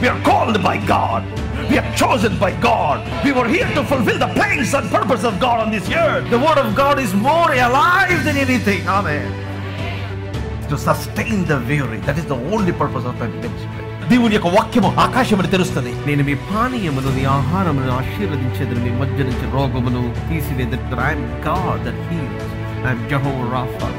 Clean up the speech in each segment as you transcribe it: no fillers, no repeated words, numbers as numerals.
We are called by God. We are chosen by God. We were here to fulfill the plans and purpose of God on this earth. The word of God is more alive than anything. Amen. To sustain the weary. That is the only purpose of my ministry. దేవుని యొక్క వాక్యము ఆకాశమును తెరుస్తుంది. నేను మీ పానీయమును మీ ఆహారమును ఆశీర్వదించేదని మీ మధ్య నుంచి రోగమును తీసివేదను. I am God that heals. I am Jehovah Rapha.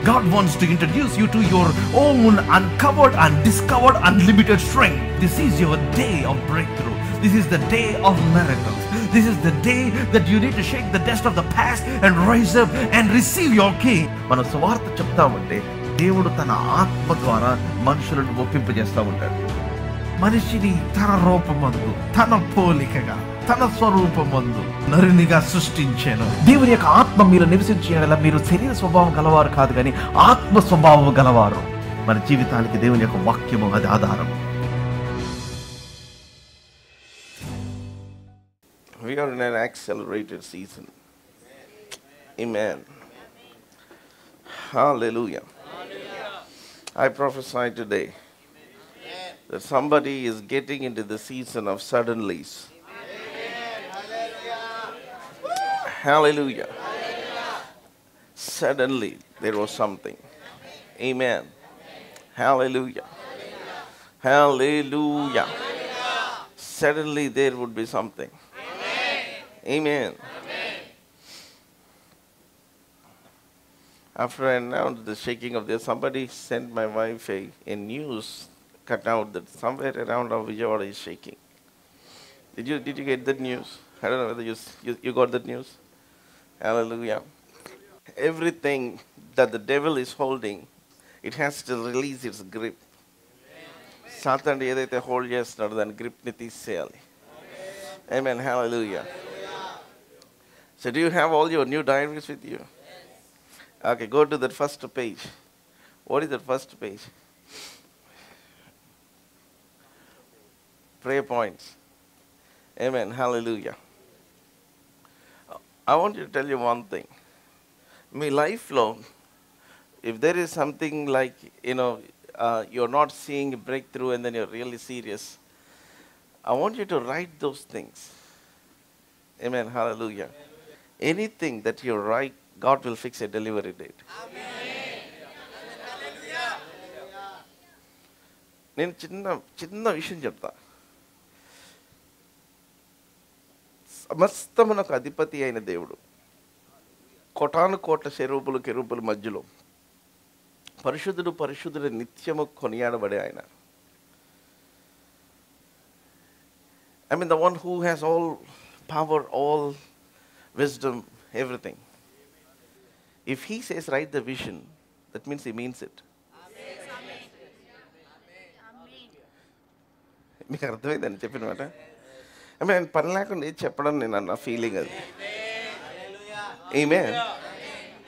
God wants to introduce you to your own uncovered and discovered unlimited strength. This is your day of breakthrough. This is the day of miracles. This is the day that you need to shake the dust of the past and rise up and receive your king. మనం సువార్త చెప్తామంటే దేవుడు తన ఆత్మ ద్వారా మనుషులను ఒప్పింపజేస్తూ ఉంటాడు. మనిషిని తన రూపమందు, తన పోలికగా, తన స్వరూపమందు నరునిగా సృష్టించాను. దేవుని యొక్క ఆత్మ మీరు నివసించేలా మీరు శరీర స్వభావం గలవారు కాదు, కానీ ఆత్మ స్వభావం గలవారు. మన జీవితానికి దేవుని యొక్క వాక్యము అది ఆధారం. We are in an accelerated season. Amen. Hallelujah. I prophesy today that somebody is getting into the season of suddenlies. Hallelujah. Suddenly there was something. Amen. Hallelujah. Hallelujah. Suddenly there would be something. Amen. After I announced the shaking of this, somebody sent my wife a news cut out that somewhere around our Vijayawada is shaking. Did you get that news? I don't know whether you got that news. Hallelujah. Everything that the devil is holding, it has to release its grip. Satan ఏదైతే hold చేస్తున్నాడో దాని grip ని తీసేయాలి. Amen. Hallelujah. So do you have all your new diaries with you? Okay, go to that first page. What is that first page? Prayer points. Amen. Hallelujah. I want you to tell you one thing. My lifelong, if there is something like, you're not seeing a breakthrough and then you're really serious, I want you to write those things. Amen. Hallelujah. Anything that you write, God will fix a delivery date. నేను చిన్న విషయం చెప్తా. సమస్తమునకు అధిపతి అయిన దేవుడు కోటాను కోట్ల కెరూబుల మధ్యలో పరిశుద్ధుడు పరిశుద్ధుడు నిత్యము కొనియాడబడే ఆయన. I mean the one who has all power, all wisdom, everything. If he says write the vision, that means he means it. మీకు అర్థమైందని చెప్పిన మాట. నేను పని లేకుండా చెప్పడం నేను అన్న ఫీలింగ్ అది. Amen.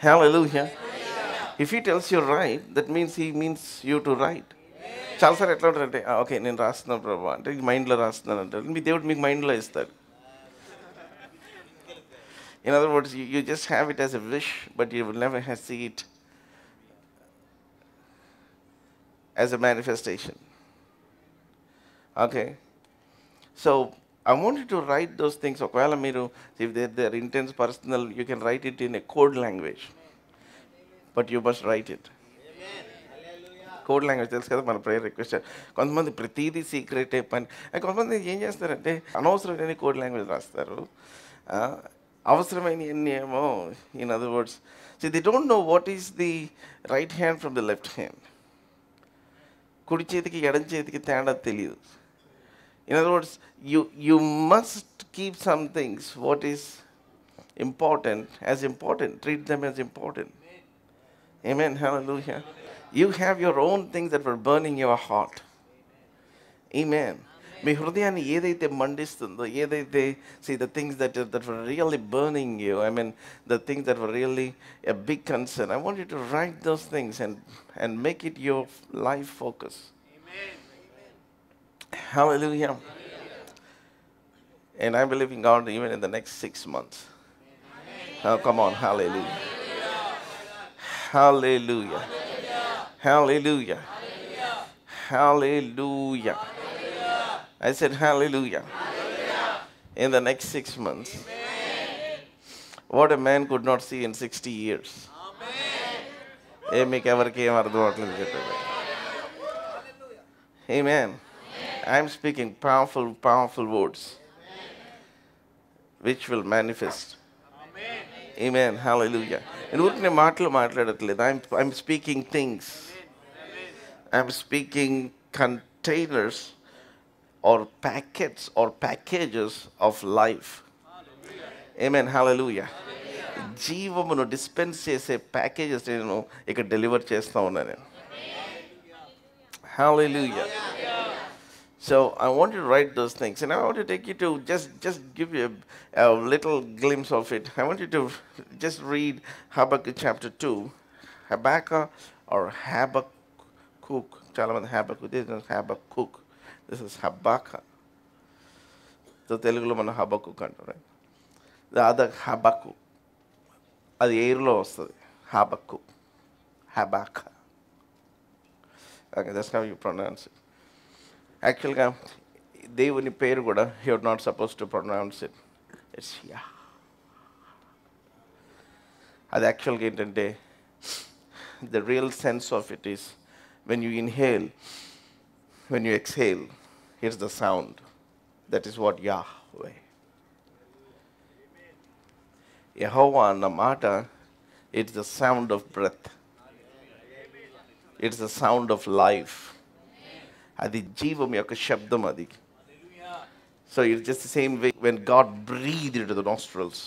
Hallelujah. If he tells you write, that means he means you to write. చాలాసార్లు ఎట్లా ఉంటారంటే ఓకే నేను రాస్తున్నాను ప్రభా అంటే మైండ్లో రాస్తున్నాను అంటారు. మీ దేవుడు మీకు మైండ్లో ఇస్తాడు. In other words, you just have it as a wish, but you will never see it as a manifestation. Okay? So, I want you to write those things. If they're intense, personal, you can write it in a code language. But you must write it. Code language తెలుసు కదా మన prayer request. కొంతమంది ప్రతిదీ సీక్రెటే పని. కొంతమంది ఏం చేస్తారంటే అనవసరమైన కోడ్ లాంగ్వేజ్ రాస్తారు, అవసరమైన ఎన్ని ఏమో. In other words, so they don't know what is the right hand from the left hand. కుడి చేతికి ఎడం చేతికి తేడా తెలియదు. In other words, you must keep some things what is important as important. Treat them as important. Amen. Hallelujah. You have your own things that were burning your heart. Amen. మీ హృదయాన్ని ఏదైతే మండిస్తుందో, ఏదైతే see the things that were really burning you, I mean the things that were really a big concern, I want you to write those things and make it your life focus. Amen. Hallelujah. And I believe in God even in the next 6 months. Oh, come on. Hallelujah. Hallelujah. Hallelujah. Hallelujah. I said, hallelujah. In the next 6 months, what a man could not see in 60 years. మీకు ఎవరికి ఏం అర్థం అవట్లేదు చెప్పండి. Amen. I am speaking powerful words which will manifest. Amen. Hallelujah. నేను ఊరికే మాటలు మాట్లాడట్లేదు. I'm speaking things. I'm speaking containers or packets or packages of life. Amen. Hallelujah. జీవమును డిస్పెన్స్ చేసే ప్యాకేజెస్ నేను ఇక్కడ డెలివర్ చేస్తూ ఉన్నాను నేను. Hallelujah. So I want you to write those things, and I want to take you to just give you a little glimpse of it. I want you to just read Habakkuk chapter 2. Habakkuk or Habakkuk. Chala mandi Habakkuk. This is Habakkuk. This is Habakkuk. So Telugulo mana Habakkuk antaru, right? The other Habakkuk. అది ఎయిర్లో వస్తుంది. Habakkuk. Okay, that's how you pronounce it. యాక్చువల్గా దేవుని పేరు కూడా you're not supposed to pronounce it. It's Yah. అది యాక్చువల్గా ఏంటంటే the real sense of it is when you inhale, when you exhale, here's the sound. That is what Yahweh. యెహోవా అన్న మాట, it's the sound of breath. It's the sound of life. అది జీవం యొక్క శబ్దం అది. So it's just the same way when God breathed into the nostrils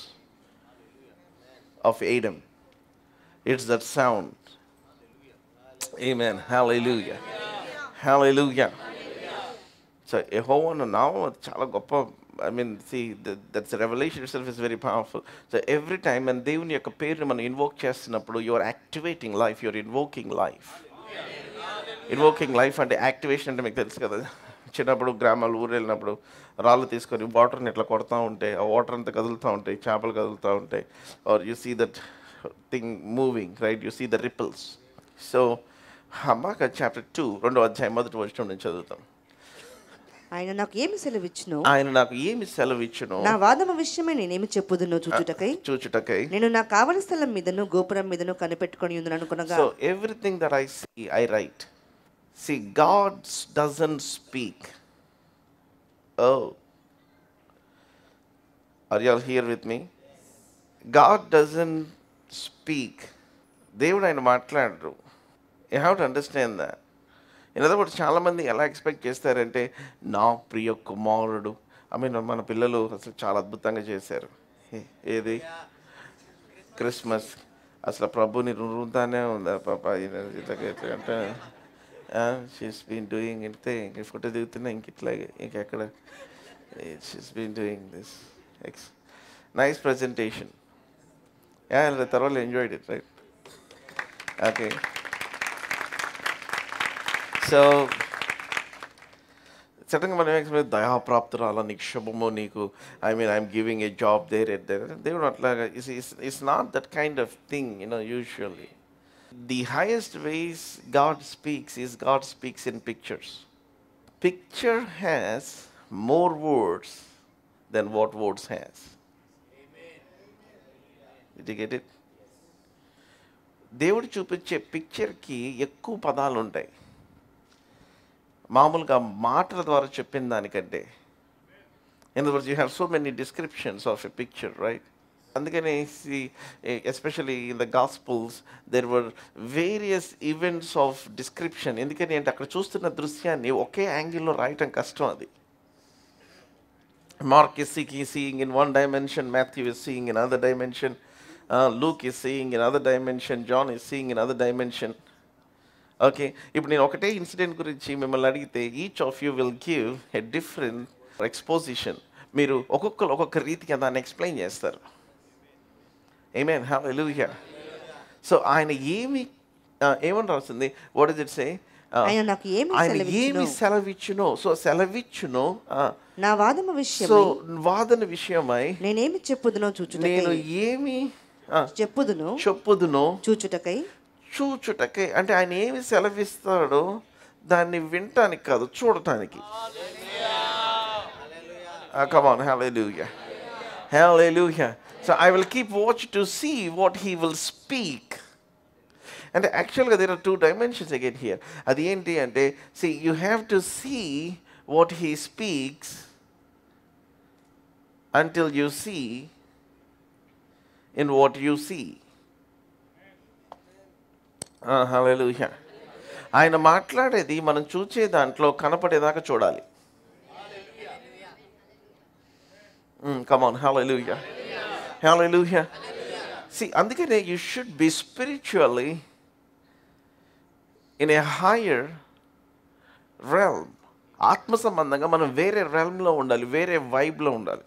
of Adam. It's that sound. Amen. Hallelujah. Hallelujah. So యెహోవా అన్న నామం అది చాలా గొప్ప. I mean, see, that's the revelation itself is very powerful. So every time when దేవుని యొక్క పేరుని మనం invoke చేస్తున్నప్పుడు you are activating life, you are invoking life. Invoking life అంటే యాక్టివేషన్ అంటే మీకు తెలుసు కదా. చిన్నప్పుడు గ్రామాలు ఊరు వెళ్ళినప్పుడు రాళ్ళు తీసుకొని వాటర్ని ఇట్లా కొడతా ఉంటే ఆ వాటర్ అంతా కదులుతూ ఉంటాయి, చేపలు కదులుతూ ఉంటాయి. Are you see that thing moving, right? You see the ripples. So Habakkuk chapter 2 రెండో అధ్యాయం మొదటి వచనం నుంచి చదువుతాం. ఆయన నాకు ఏమి సెలవిచ్చును, నా వాదము విషయమై నేనేమి చెప్పుదును చూచుటకై నేను నా కావలి స్థలం మీదను గోపురం మీదను కనిపెట్టుకొని ఉందని అనుకునగా. So everything that I see, I write. See, God doesn't speak. Oh, are you all here with me? God doesn't speak. దేవుడు ఆయన మాట్లాడరు. You have to understand that. In other words, చాలామంది ఎలా ఎక్స్పెక్ట్ చేస్తారంటే, నా ప్రియ కుమారుడు, మన పిల్లలు అసలు చాలా అద్భుతంగా చేశారు. ఏది క్రిస్మస్ అసలు ప్రభుని రుతానే ఉందా పాప అంటే షీస్ బీన్ డూయింగ్ ఇంతే. ఇంక ఫోటో దిగుతున్నా ఇంక ఇట్లాగే ఇంకెక్కడ she's been doing this nice presentation. తర్వాత enjoyed it, right? Okay. So సడన్గా మనం ఎక్స్పెక్ట్ దయాప్రాప్తురాల నీకు శుభము నీకు I'm giving a job there at there. దేవుడు అట్లాగా it's not that kind of thing, usually. The highest ways God speaks is God speaks in pictures. Picture has more words than what words has. Amen. Did you get it? దేవుడు చూపించే పిక్చర్కి ఎక్కువ పదాలు ఉంటాయి మామూలుగా మాటల ద్వారా చెప్పిన దానికంటే. In other words, you have so many descriptions of a picture, right? అందుకని especially in the gospels there were various events of description. ఎందుకని అంటే అక్కడ చూస్తున్న దృశ్యాన్ని ఒకే యాంగిల్లో రాయటం కష్టం. అది mark is seeing in one dimension, Matthew is seeing in another dimension, Luke is seeing in another dimension, John is seeing in another dimension. Okay, ఇప్పుడు నేను ఒకటే ఇన్సిడెంట్ గురించి మిమ్మల్ని అడిగితే each of you will give a different exposition. మీరు ఒక్కొక్కరు ఒక్కొక్క రీతిగా దాన్ని ఎక్స్ప్లెయిన్ చేస్తారు. Amen. Hallelujah. So ఆయన ఏమని రాస్తుంది? What does it say? ఆయన నాకు ఏమి సెలవిచ్చును. సో సెలవిచ్చును నా వాదన విషయమై. సో వాదన విషయమై నేనేమి చెప్పుదునో చూచుటకై. నేను ఏమి చెప్పుదునో చూచుటకై అంటే ఆయన ఏమి సెలవిస్తాడో దాన్ని వినటానికి కాదు, చూడటానికి. Come on, hallelujah. Hallelujah. So I will keep watch to see what he will speak. And actually there are two dimensions again here. Adi enti ante, see, you have to see what he speaks until you see in what you see. Hallelujah. ఆయన మాట్లాడేది మనం చూచే దాంట్లో కనపడేదాకా చూడాలి. Come on, hallelujah. Hallelujah. See, అందుకనే you should be spiritually in a higher realm. ఆత్మ సంబంధంగా మనం వేరే realmలో ఉండాలి, వేరే vibeలో ఉండాలి.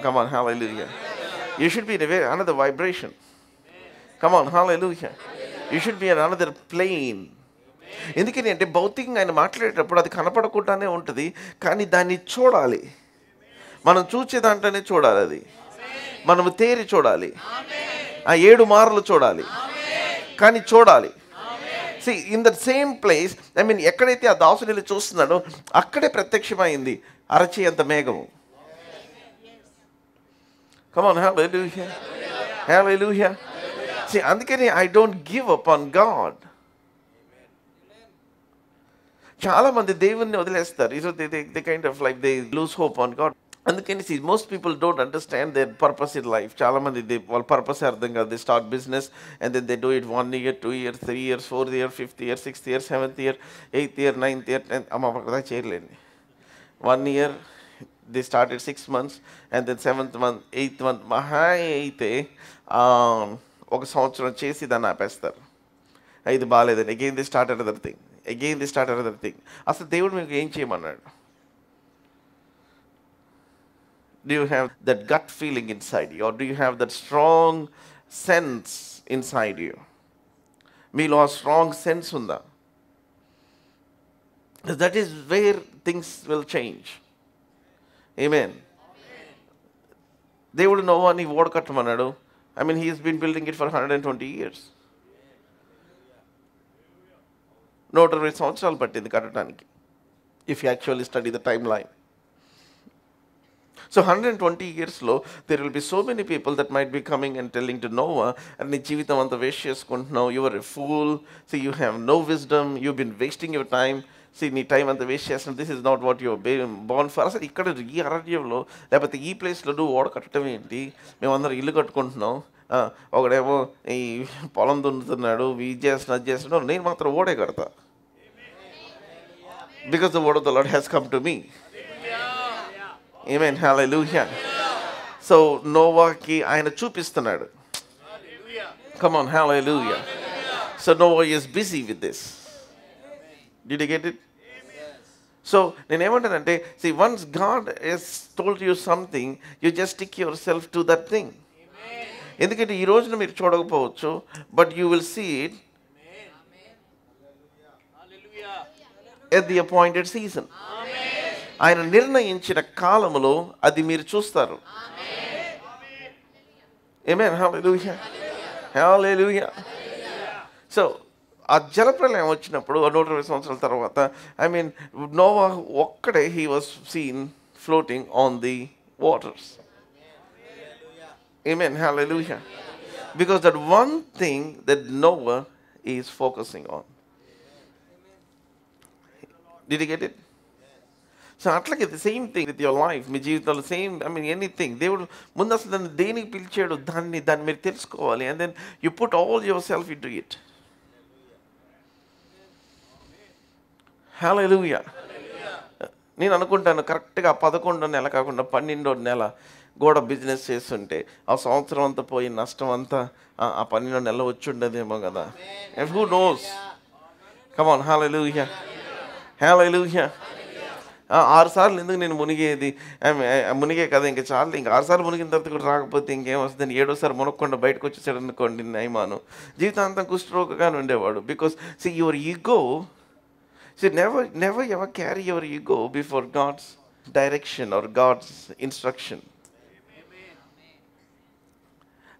Come on, hallelujah. You should be in another vibration. Come on, hallelujah. You should be in another plane. ఎందుకని అంటే భౌతికంగా ఆయన మాట్లాడేటప్పుడు అది కనపడకుండానే ఉంటుంది, కానీ దాన్ని చూడాలి. మనం చూచే దాంట్లోనే చూడాలి, అది మనము తేరి చూడాలి, ఆ 7 మార్లు చూడాలి, కానీ చూడాలి. See, in the same place, I mean, ఎక్కడైతే ఆ దాసుని చూస్తున్నాడో అక్కడే ప్రత్యక్షమైంది అరచి అంత మేఘము. Come on, hallelujah. Hallelujah. See, అందుకని I don't give up on God. చాలా మంది దేవుణ్ణి వదిలేస్తారు. They kind of like they lose hope on God. అందుకని see, most people don't understand their purpose in life. చాలా మంది వాళ్ళ పర్పస్ అర్థం కాదు. They start business and then they do it 1 year, 2 years, 3 years, 4th year, 5th year, 6th year, 7th year, 8th year, 9th year, 10th. అమ్మ కదా చేయలేండి. 1 year they started 6 months and then 7th month, 8th month, మహా అయితే 1 సంవత్సరం చేసి దాన్ని ఆపేస్తారు. ఇది బాగాలేదండి. Again the start another thing, again the start another thing. అసలు దేవుడు మీకు ఏం చేయమన్నాడు? Do you have that gut feeling inside you, or do you have that strong sense inside you? మీలో ఆ స్ట్రాంగ్ సెన్స్ ఉందా? That is where things will change. Amen. దేవుడు నోవాని ఓడ కట్టమన్నాడు. I mean, he has been building it for 120 years. 120 సంవత్సరాలు పట్టింది కట్టడానికి, if you actually study the timeline. So 120 years లో there will be so many people that might be coming and telling to Noah, and నీ జీవితం అంతా waste చేసుకుంటున్నావు, you are a fool, see, you have no wisdom, you've been wasting your time, see, నీ time అంతా waste చేస్తున్నావు, this is not what you are born for. అసలు ఇక్కడ ఈ అరణ్యంలో లేకపోతే ఈ ప్లేస్లో నువ్వు ఓడ కట్టడం ఏంటి? మేమందరం ఇల్లు కట్టుకుంటున్నాం, ఒకడేమో ఈ పొలం దున్నుతున్నాడు, ఇది చేస్తున్నాడు, అది చేస్తున్నాడు, నేను మాత్రం ఓడే కడతా. Because the word of the Lord has come to me. Amen. Hallelujah. So నోవాకి ఆయన చూపిస్తున్నాడు. Come on, hallelujah. So Noah is busy with this. Did you get it? So నేనేమంటానంటే, see, once God has told you something, you just stick yourself to that thing. ఎందుకంటే ఈ రోజున మీరు చూడకపోవచ్చు, but you will see it at the appointed season. ఆయన నిర్ణయించిన కాలములో అది మీరు చూస్తారు. Amen. Hallelujah. Hallelujah. So ఆ జలప్రలయం వచ్చినప్పుడు 120 సంవత్సరాల తర్వాత, I mean, నోవా ఒక్కడే he was seen floating on the waters. Amen. Hallelujah. Because that one thing that Noah is focusing on. Did you get it? So అట్లాగే the same thing with your life. మీ జీవితంలో same, I mean anything. దేవుడు ముందు అసలు దాన్ని దేనికి పిలిచాడు, దాన్ని మీరు తెలుసుకోవాలి. And then you put all your self into it. Hallelujah. నేను అనుకుంటాను కరెక్ట్గా 11వ నెల కాకుండా 12వ నెల కూడా బిజినెస్ చేస్తుంటే ఆ సంవత్సరం అంతా పోయి నష్టం అంతా ఆ 12వ నెల వచ్చి ఉండదేమో కదా. Who knows? Come on. Hallelujah. Hallelujah. 6 సార్లు ఎందుకు నేను మునిగేది? మునిగే కదా, ఇంకా చాలు, ఇంకా 6 సార్లు మునిగిన తర్వాత కూడా రాకపోతే ఇంకేం వస్తుంది? 7వసారి మునక్కుండా బయటకు వచ్చేసాడు అనుకోండి నయమాను, జీవితాంతం కుష్ఠరోగగానే ఉండేవాడు. Because see, your ego, see, never ever carry your ego before God's direction or God's instruction.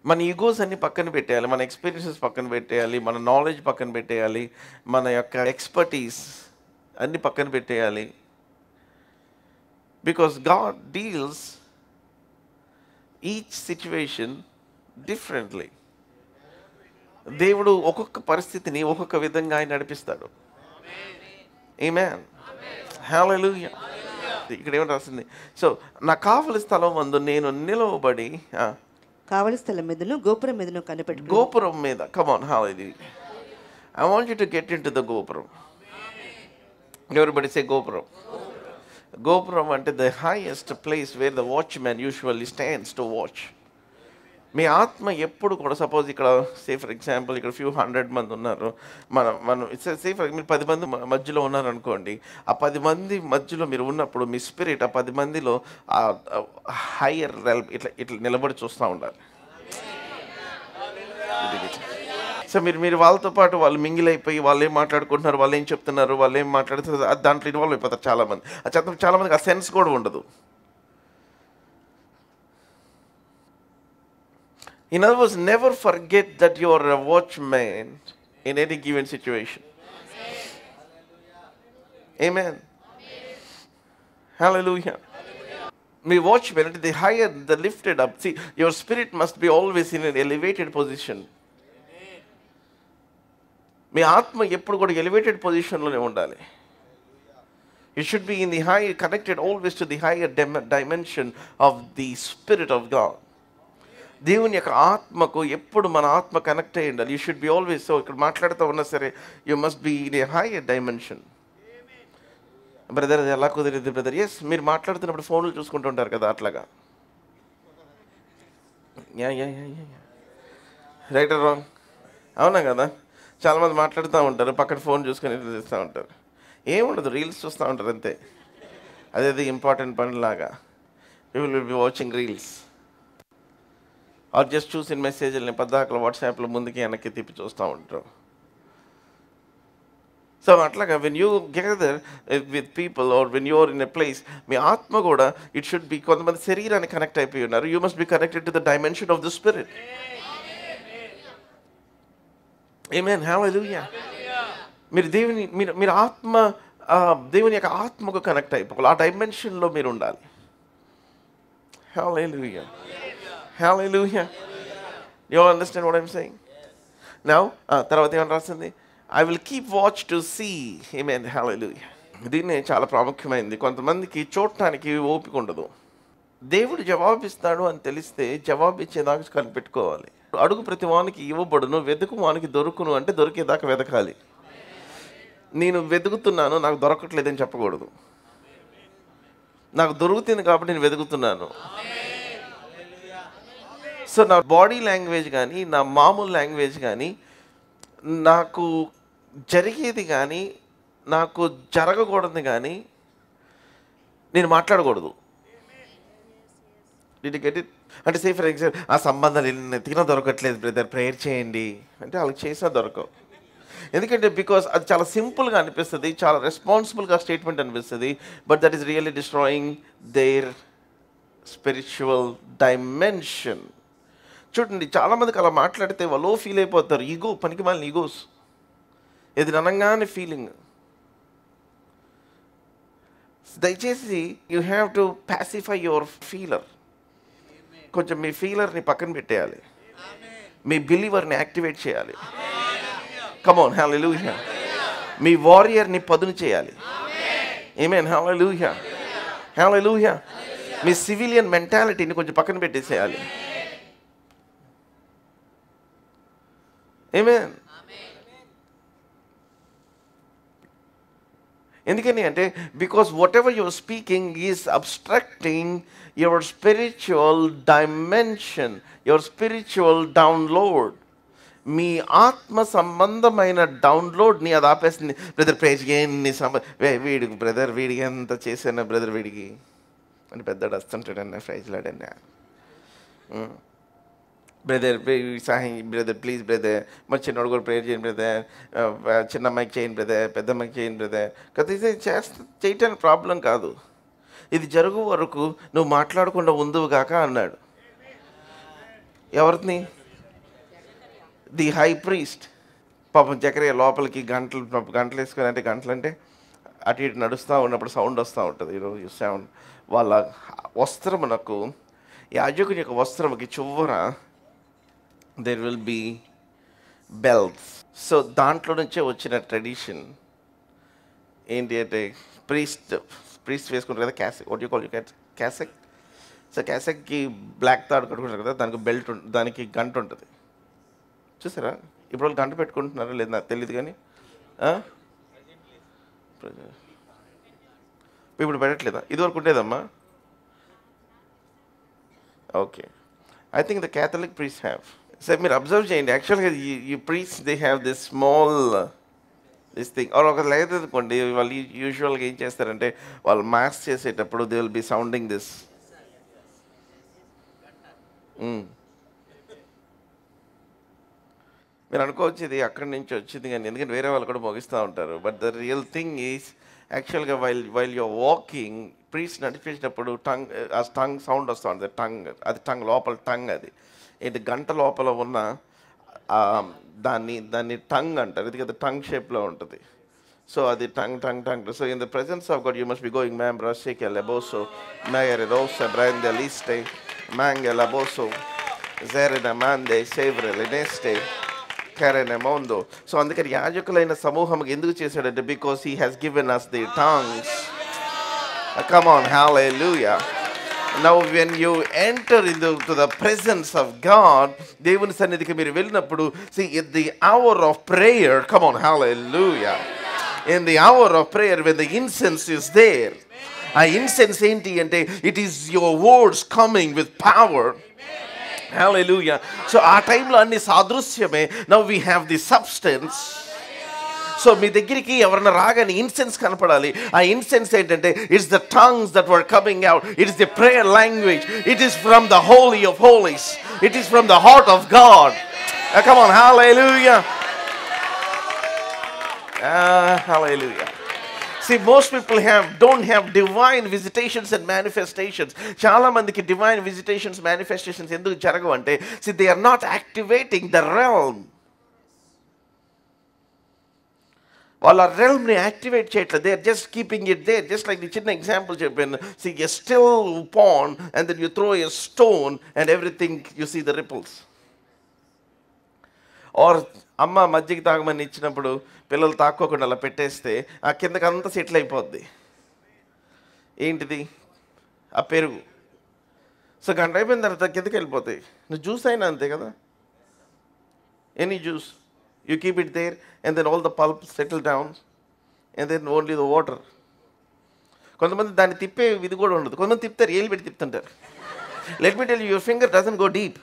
మన ఈగోస్ అన్ని పక్కన పెట్టేయాలి, మన ఎక్స్పీరియన్సెస్ పక్కన పెట్టేయాలి, మన నాలెడ్జ్ పక్కన పెట్టేయాలి, మన యొక్క ఎక్స్పర్టీస్ అన్ని పక్కన పెట్టేయాలి. Because God deals each situation differently. దేవుడు ఒక్కొక్క పరిస్థితిని ఒక్కొక్క విధంగా ఆయన నడిపిస్తాడు. ఆమేన్. హల్లెలూయా. ఇక్కడ ఏమని రాసింది? సో నా కావలి స్థలం మందు నేను నిలవబడి, కావలి స్థలం మీదను గోపురం మీదను కనిపెట్టు. గోపురం మీద. Come on, hallelujah. I want you to get into the గోపురం. Everybody say గోపురం. గోపురం అంటే the highest place where the watchman usually stands to watch. మీ ఆత్మ ఎప్పుడు కూడా, సపోజ్ ఇక్కడ సే ఫర్ ఎగ్జాంపుల్ ఇక్కడ ఫ్యూ 100 మంది ఉన్నారు, మనం సే ఫర్ మీరు 10 మంది మధ్యలో ఉన్నారనుకోండి. ఆ 10 మంది మధ్యలో మీరు ఉన్నప్పుడు మీ స్పిరిట్ ఆ 10 మందిలో హైయర్ ఇట్లా నిలబడి చూస్తూ ఉండాలి. సో మీరు వాళ్ళతో పాటు వాళ్ళు మింగిల్ అయిపోయి వాళ్ళు ఏం మాట్లాడుకుంటున్నారు, వాళ్ళు ఏం చెప్తున్నారు, వాళ్ళు ఏం మాట్లాడుతున్నారు, దాంట్లో ఇన్వాల్వ్ అయిపోతారు చాలామంది. చాలామందికి ఆ సెన్స్ కూడా ఉండదు. In other words, never forget that you are a watchman in any given situation. Amen. Hallelujah. Me watchman, the higher, the lifted up. See, your spirit must be always in an elevated position. మీ ఆత్మ ఎప్పుడు కూడా elevated పొజిషన్లోనే ఉండాలి. You should be in the high, connected always to the higher dimension of the Spirit of God. దేవుని యొక్క ఆత్మకు ఎప్పుడు మన ఆత్మ కనెక్ట్ అయ్యి ఉండాలి. You should be always. So ఇక్కడ మాట్లాడుతూ ఉన్నా సరే you must be in a hire dimension. Brother అది ఎలా కుదిరింది బ్రదర్? ఎస్, మీరు మాట్లాడుతున్నప్పుడు ఫోన్లు చూసుకుంటూ ఉంటారు కదా, అట్లాగా. Right are wrong? అవునా కదా? చాలామంది మాట్లాడుతూ ఉంటారు, పక్కన ఫోన్ చూసుకొని ఇట్లా చేస్తూ ఉంటారు. ఏముండదు, రీల్స్ చూస్తూ ఉంటారు అంతే. అదేది ఇంపార్టెంట్ పనిలాగా. People will be watching reels or just చూసిన మెసేజ్ని పద్దాకలు వాట్సాప్లో ముందుకి వెనక్కి తిప్పి చూస్తూ ఉంటారు. సో అట్లాగా when you gather with people or when you are in a place, మీ ఆత్మ కూడా ఇట్ షుడ్ బి, కొంతమంది శరీరానికి కనెక్ట్ అయిపోయి ఉన్నారు. You must be connected to the dimension of the spirit. Amen. Hallelujah. మీరు మీరు ఆత్మ, దేవుని యొక్క ఆత్మకు కనెక్ట్ అయిపోవాలి. ఆ డైమెన్షన్లో మీరు ఉండాలి. హల్లెలూయా. Hallelujah. You all understand what I'm saying? Now, తర్వాత ఏమని రాసింది? I will keep watch to see. Amen. Hallelujah. దీన్ని చాలా ప్రాముఖ్యమైనది. కొంతమందికి చూడటానికి ఓపిక ఉండదు. దేవుడు జవాబిస్తాడు అని తెలిస్తే జవాబు ఇచ్చేదాకా కనిపెట్టుకోవాలి. అడుగు ప్రతి వానికి ఇవ్వబడును, వెతుకు వానికి దొరుకును అంటే దొరికేదాకా వెతకాలి. నేను వెతుకుతున్నాను, నాకు దొరకట్లేదని చెప్పకూడదు. నాకు దొరుకుతుంది కాబట్టి నేను వెతుకుతున్నాను. సో నా బాడీ లాంగ్వేజ్ కానీ, నా మామూలు లాంగ్వేజ్ కానీ, నాకు జరిగేది కానీ, నాకు జరగకూడదు కానీ నేను మాట్లాడకూడదు. Did you get it? అంటే సే ఫర్ ఎగ్జాంపుల్, ఆ సంబంధాలు ఎత్తికినా దొరకట్లేదు బ్రదర్, ప్రేయర్ చేయండి అంటే వాళ్ళకి చేసినా దొరకవు. ఎందుకంటే బికాస్ అది చాలా సింపుల్గా అనిపిస్తుంది, చాలా రెస్పాన్సిబుల్గా స్టేట్మెంట్ అనిపిస్తుంది. But that is really destroying their spiritual dimension. చూడండి, చాలామందికి అలా మాట్లాడితే వాళ్ళు ఫీల్ అయిపోతారు. ఈగో, పనికి మాలిన ఈగోస్. ఇది అనగానే ఫీలింగ్. దయచేసి you have to pacify your ఫీలర్. కొంచెం మీ ఫీలర్ని పక్కన పెట్టేయాలి, మీ బిలీవర్ని యాక్టివేట్ చేయాలి. కమ్ ఆన్, హల్లెలూయా. మీ వారియర్ని పదును చేయాలి. ఆమేన్. హల్లెలూయా. హల్లెలూయా. మీ సివిలియన్ మెంటాలిటీని కొంచెం పక్కన పెట్టేసేయాలి. Amen. ఎందుకని అంటే because whatever your speaking is abstracting your spiritual dimension, your spiritual download. మీ ఆత్మ సంబంధమైన డౌన్లోడ్ని అది ఆపేస్తుంది. బ్రదర్ ప్రేజ్ ఎన్ని వీడికి బ్రదర్, వీడికి ఎంత చేశాను బ్రదర్, వీడికి అంటే పెద్దడు వస్తుంటాడన్నా ప్రైజ్లాడన్నా, బ్రదర్ సహాయం బ్రదర్, ప్లీజ్ బ్రదర్, మరి చిన్నోడు కూడా ప్రేయర్ చేయండి బ్రదర్, చిన్న అమ్మాయికి చేయండి బ్రదర్, పెద్ద అమ్మాయికి చేయండి బ్రదర్. కదా ఇది చేయటానికి ప్రాబ్లం కాదు. ఇది జరుగు వరకు నువ్వు మాట్లాడకుండా ఉందువుగాక అన్నాడు. ఎవరిని? The high priest. పాపం జకరియా లోపలికి గంటలు వేసుకొని, అంటే గంటలు అంటే అటు ఇటు నడుస్తూ ఉన్నప్పుడు సౌండ్ వస్తూ ఉంటుంది. You sound. వాళ్ళ వస్త్రమునకు, యాజకుని యొక్క వస్త్రముకి చివర there will be belts. So దాంట్లో నుంచే వచ్చిన ట్రెడిషన్ ఏంటి అంటే ప్రీస్ట్ వేసుకుంటారు కదా cassock. What you call you cassock. So క్యాసెక్కి బ్లాక్ తాడు కట్టుకుంటారు కదా, దానికి బెల్ట్ దానికి గంట ఉంటుంది. చూసారా ఇప్పుడు వాళ్ళు గంట పెట్టుకుంటున్నారా లేదు నాకు తెలియదు కానీ ఇప్పుడు పెట్టట్లేదా? ఇదివరకు ఉండేదమ్మా. Okay, I think the Catholic priest have. So మీరు అబ్జర్వ్ చేయండి, యాక్చువల్గా ఈ priest they have this small this thing. ఒక లేదు అనుకోండి, వాళ్ళు యూజువల్గా ఏం చేస్తారంటే వాళ్ళు మాస్ చేసేటప్పుడు they will be sounding this. మీరు అనుకోవచ్చు ఇది అక్కడి నుంచి వచ్చింది కానీ, ఎందుకంటే వేరే వాళ్ళు కూడా మోగిస్తూ ఉంటారు. But the real thing is యాక్చువల్గా వైల్ యూర్ వాకింగ్, ప్రీస్ట్ నడిపించినప్పుడు టంగ్ సౌండ్ వస్తూ ఉంటుంది. టంగ్ లోపల టంగ్, అది ఇది గంట లోపల ఉన్న దాన్ని టంగ్ అంటారు. ఇది కదా టంగ్ షేప్లో ఉంటుంది. సో అది tongue. So in the presence of God you must be going మ్యామ్ బ్రషిక్ ఎలబోసో మేయర్ రోసా బ్రైన్ ద లీస్టే మ్యాంగ్ ఎలబోసో జెరెన మాండే సేవ్రె లెనెస్టే కరెనెమోందో. సో అందుకని యాజకులైన సమూహం ఎందుకు చేశాడంటే because he has given us the tongues. Come on, hallelujah. Now when you enter into the presence of God, దేవుని సన్నిధికి మీరు వెళ్ళినప్పుడు, see at the hour of prayer, come on, hallelujah. In the hour of prayer when the incense is there, ఆ incense ఏంటి అంటే it is your words coming with power. Hallelujah. So ఆ టైంలో అన్ని సాదృశ్యమే. Now we have the substance. So మీ దగ్గరికి ఎవరైనా రాగానే ఇన్సెన్స్ కనపడాలి. ఆ ఇన్సెన్స్ ఏంటంటే it's the tongues that were coming out. It is the prayer language. It is from the holy of holies. It is from the heart of God. Come on, hallelujah. Hallelujah. See, most people don't have divine visitations and manifestations. చాలా మందికి divine visitations, manifestations ఎందుకు జరగవు అంటే, see, they are not activating the realm. వాళ్ళ రెల్మ్ని activate చేయట్లేదు. They are just keeping it there. Just like the చిన్న example చెప్పాను. See a still pond and then you throw a stone and everything you see the ripples. Or అమ్మ మజ్జిగ తాగమని ఇచ్చినప్పుడు పిల్లలు తాక్కోకుండా అలా పెట్టేస్తే ఆ కిందకి అంతా సెటిల్ అయిపోద్ది. ఏంటిది? ఆ పెరుగు. సో గంట అయిపోయిన తర్వాత కిందకి వెళ్ళిపోతాయి. నువ్వు జ్యూస్ అయినా అంతే కదా, any juice. You keep it there and then all the pulp settle down and then only the water. కొంతమంది దాన్ని తిప్పే ఇది కూడా ఉండదు. కొంతమంది తిప్పుతారు, ఏళ్ళు పెట్టి తిప్పుతుంటారు. Let me tell you, your finger doesn't go deep.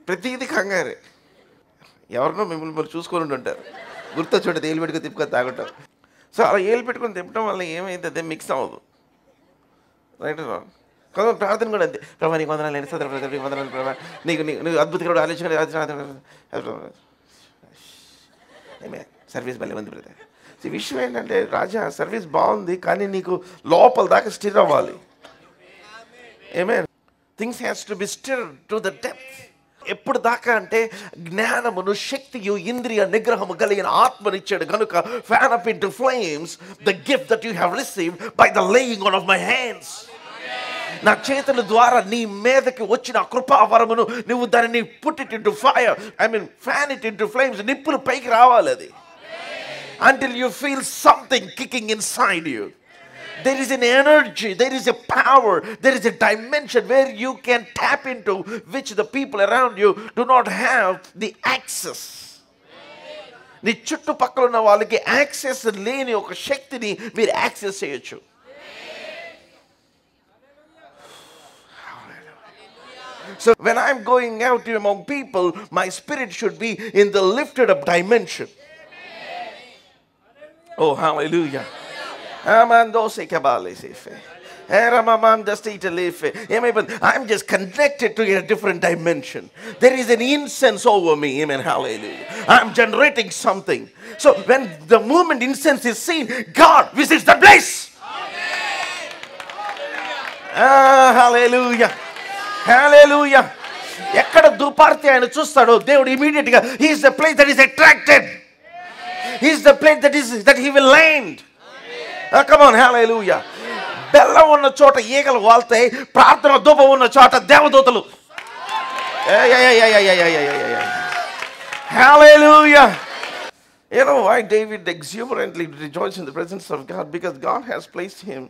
ప్రతిదీ కంగారే. ఎవరినో మిమ్మల్ని మీరు చూసుకొని ఉంటారు, గుర్తొచ్చుంటుంది, ఏళ్ళు పెట్టుకుని తిప్పుకొని తాగుంటారు. సో అలా ఏళ్ళు పెట్టుకొని తిప్పడం వల్ల ఏమైంది, అదే మిక్స్ అవ్వదు. రైట్ రా. కొంత ప్రార్థన కూడా అంతే. ప్రభా నీకు వందనాలు, నేను వందనాలు ప్రభా, నీకు నీకు అద్భుతంగా ఆలోచన సర్వీస్ భలే ఉంది బ్రదర్. ఈ విషయం ఏంటంటే రాజా సర్వీస్ బాగుంది కానీ నీకు లోపల దాకా స్టిర్ అవ్వాలి. Amen. Things has to be stir to the depth. ఎప్పుడు దాకా అంటే జ్ఞానమును, శక్తియు, ఇంద్రియ నిగ్రహము కలిగిన ఆత్మనిచ్చాడు కనుక fan up into flames the gift that you have received by the laying on off my hands. నా చేతుల ద్వారా నీ మీదకి వచ్చిన కృపావరమును నువ్వు దానిని put it into fire, I mean fan it into flames. నిప్పులు పైకి రావాలి అది. Until you feel something kicking inside you. There is an energy, there is a power, there is a dimension where you can tap into which the people around you do not have the access. నీ చుట్టుపక్కల ఉన్న వాళ్ళకి access లేని ఒక శక్తిని మీరు access చేయొచ్చు. So when I'm going out among people, my spirit should be in the lifted up dimension. Oh, hallelujah. I'm just connected to a different dimension. There is an incense over me. Amen. Hallelujah. I'm generating something. So when the moment incense is seen, God visits the place. Hallelujah. Hallelujah. ఎక్కడ ధూపార్తి ఆయన చూస్తాడో దేవుడు immediate గా he is the place that is attracted. He's the place that he will land. Come on, hallelujah. బెల్లం ఉన్న చోట ఈగలు వాళ్తాయి, ప్రార్థన ధూపం ఉన్న చోట దేవదూతలు. Hallelujah. You know why David exuberantly rejoiced in the presence of God? Because God has placed him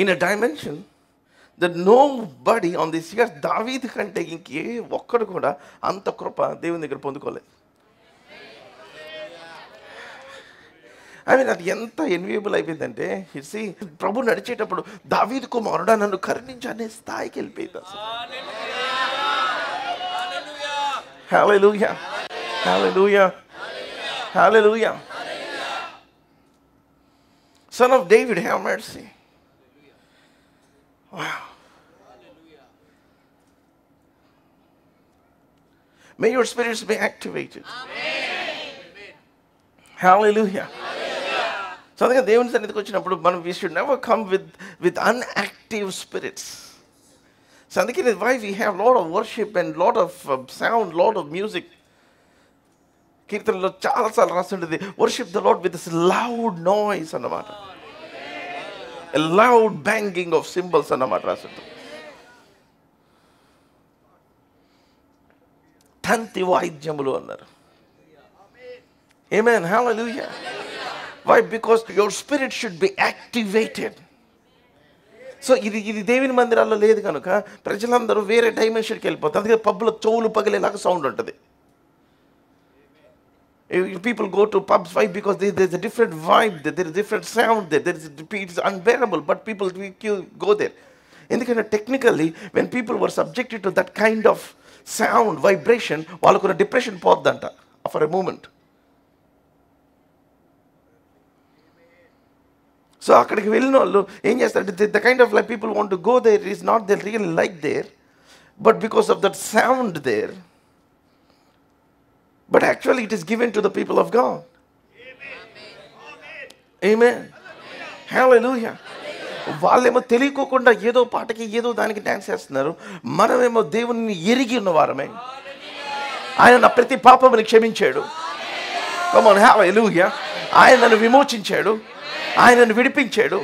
in a dimension that nobody on this earth, దావీదు కంటే ఇంకే ఒక్కడు కూడా అంత కృప దేవుని దగ్గర పొందుకోలేదు. అది ఎంత ఎన్వియబుల్ అయిపోయిందంటే, ప్రభు నడిచేటప్పుడు దావీదు కుమారుడా నన్ను కరుణించు అనే స్థాయికి వెళ్ళిపోయింది అసలు. హల్లెలూయా, hallelujah, hallelujah. Son of David, have mercy. Wow. May your spirits be activated. Hallelujah. So అందుకే దేవుని సన్నిధికి వచ్చినప్పుడు మనం we should never come with unactive spirits. So అందుకే why we have lot of worship and lot of sound, lot of music. కీర్తనలో చాలాసార్లు రాస్తుంటుంది worship the Lord with this loud noise అన్నమాట. A loud banging of cymbals అన్నమాట రాస్తుంటుంది. తంతి వాయిద్యములు అన్నారు. Amen. Hallelujah. Why? Because your spirit should be activated. So ఇది దేవుని మందిరాల్లో లేదు కనుక ప్రజలందరూ వేరే డైమెన్షన్కి వెళ్ళిపోతారు. అందుకే పబ్లో చెవులు పగిలేలాగా సౌండ్ ఉంటుంది. People go to pubs. Why? Because there's a different vibe there. There is different sound there. It's unbearable, but people go there. ఎందుకంటే technically when people were subjected to that kind of sound, vibration, వాళ్ళకు ఒక depression పోద్దంట for a moment. సో అక్కడికి వెళ్ళిన వాళ్ళు ఏం చేస్తారు, the kind of like people want to go there is not they really like there, but because of that sound there. But actually it is given to the people of God. Amen. Hallelujah. వాళ్ళేమో తెలియకోకుండా ఏదో పాటకి ఏదో దానికి dance చేస్తున్నారు. మనమేమో దేవుని ఎరిగి ఉన్నవారమే. ఆయన నా ప్రతి పాపముని క్షమించాడు. Come on, hallelujah. ఆయన నన్ను విమోచించాడు, ఆయన నన్ను విడిపించాడు.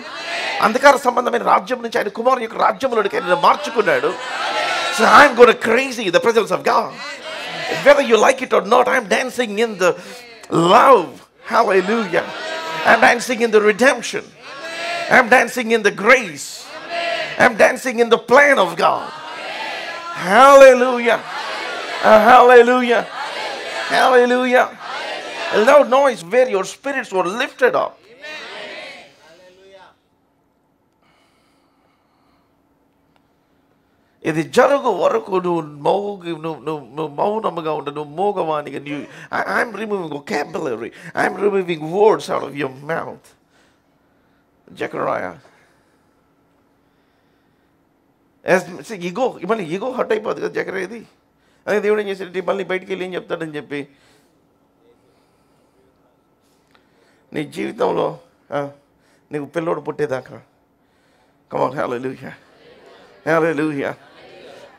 అంధకార సంబంధమైన రాజ్యం నుంచి ఆయన కుమారుని యొక్క రాజ్యంలోకి ఆయన మార్చుకున్నాడు. So I'm going crazy in the presence of God. Whether you like it or not, I'm dancing in the love. Hallelujah. I'm dancing in the redemption. I'm dancing in the grace. I'm dancing in the plan of God. Hallelujah. Hallelujah. Hallelujah. A loud noise where your spirits were lifted up. ఇది జరుగు వరకు నువ్వు మౌనముగా ఉండు, నువ్వు మోగవానిగా. I'm removing vocabulary, I'm removing words out of your mouth. జకరియా మళ్ళీ ఈగో హట్ అయిపోతుంది కదా జకరియది. అదే దేవుడు ఏం చేశాడు, మళ్ళీ బయటికి వెళ్ళి ఏం చెప్తాడని చెప్పి నీ జీవితంలో నీకు పిల్లోడు పుట్టేదాకా. Come on, hallelujah. Hallelujah.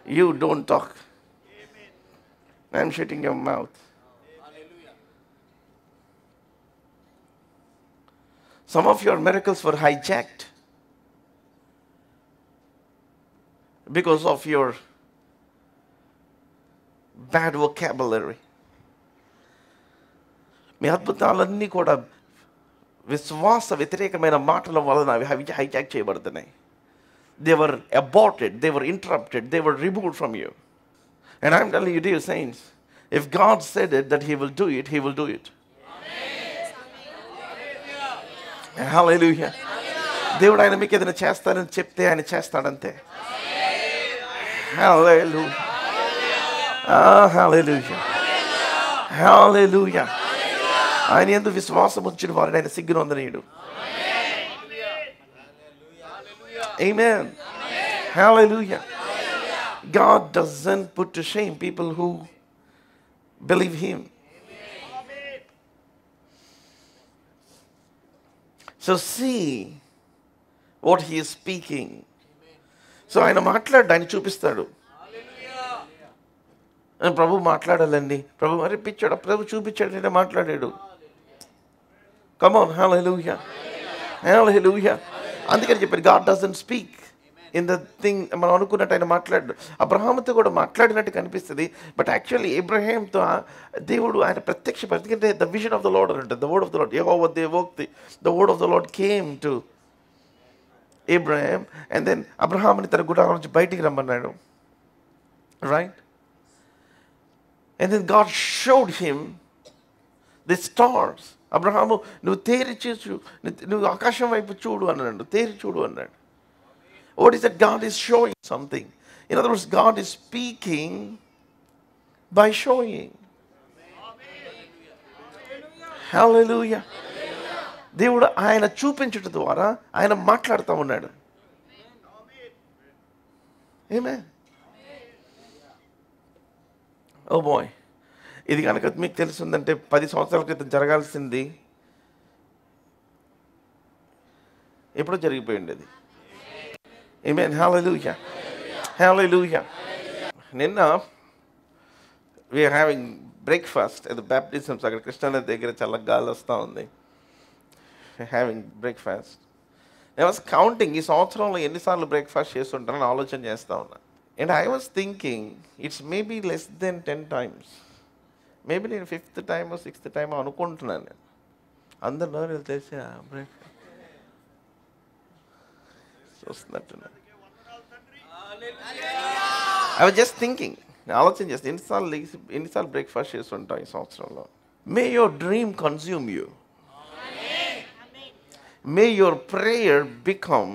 You don't talk. I'm shutting your mouth. Some of your miracles were hijacked because of your bad vocabulary. మీ అద్భుతాలన్నీ కూడా విశ్వాస వ్యతిరేకమైన మాటల వలన అవి హైజాక్ చేయబడుతున్నాయి. They were aborted, they were interrupted, they were removed from you. And I'm telling you, dear saints, if God said it that He will do it, He will do it. Amen. Hallelujah. దేవుడు ఆయన మీకు ఏదైనా చేస్తానని చెప్తే ఆయన చేస్తాడంతే. Hallelujah. Hallelujah. Hallelujah. ఆయన యందు విశ్వాసం ఉంచిన వారిని ఆయన సిగ్గునొందనీయుడు. Amen. Hallelujah. God doesn't put to shame people who believe Him. So see what He is speaking. So ఆయన మాట్లాడు, ఆయన చూపిస్తాడు. ప్రభు మాట్లాడాలండి, ప్రభు మరి పిచ్చాడు, ప్రభు చూపించాడు అంటే మాట్లాడాడు. కమ్ ఆన్, హల్లెలూయా, హల్లెలూయా. అందుకని చెప్పారు God doesn't speak in the thing. మనం అనుకున్నట్టు ఆయన మాట్లాడు. అబ్రహాముతో కూడా మాట్లాడినట్టు కనిపిస్తుంది, బట్ యాక్చువల్లీ అబ్రహాంతో దేవుడు ఆయన ప్రత్యక్షపరిచి, ఎందుకంటే the vision of the Lord అంటే the word of the Lord, యెహోవా the word of the Lord came to Abraham, and then అబ్రహాముని తన గుడారం నుంచి బయటికి రమ్మన్నాడు, right? And then God showed him the stars. అబ్రహాము నువ్వు తేరి చూడు, నువ్వు ఆకాశం వైపు చూడు అన్నాడు, తేరి చూడు అన్నాడు. What is that? God is showing something. In other words, God is speaking by showing. Hallelujah. దేవుడు ఆయన చూపించడం ద్వారా ఆయన మాట్లాడుతూ ఉన్నాడు. ఆమేన్. ఓ బాయ్, ఇది కనుక మీకు తెలుసుందంటే 10 సంవత్సరాల క్రితం జరగాల్సింది ఎప్పుడో జరిగిపోయింది అది. ఆమేన్. Hallelujah, hallelujah. నిన్న we are having breakfast at the baptisms. అక్కడ కృష్ణానది దగ్గర చాలా గాలి వస్తూ ఉంది. Having breakfast. I was counting ఈ సంవత్సరంలో ఎన్నిసార్లు బ్రేక్ఫాస్ట్ చేస్తుంటానని ఆలోచన చేస్తూ ఉన్నా. And I was thinking it's maybe less than 10 times. Maybe నేను 5th time or 6th time అనుకుంటున్నాను. నేను అందరిలో తెలిసి బ్రేక్ఫాస్ట్ వస్తున్నట్టున్నాను. ఐ వాజ్ జస్ట్ థింకింగ్, ఆలోచన చేస్తే ఎన్నిసార్లు బ్రేక్ఫాస్ట్ చేస్తుంటాం ఈ సంవత్సరంలో. May your dream consume you. May your prayer become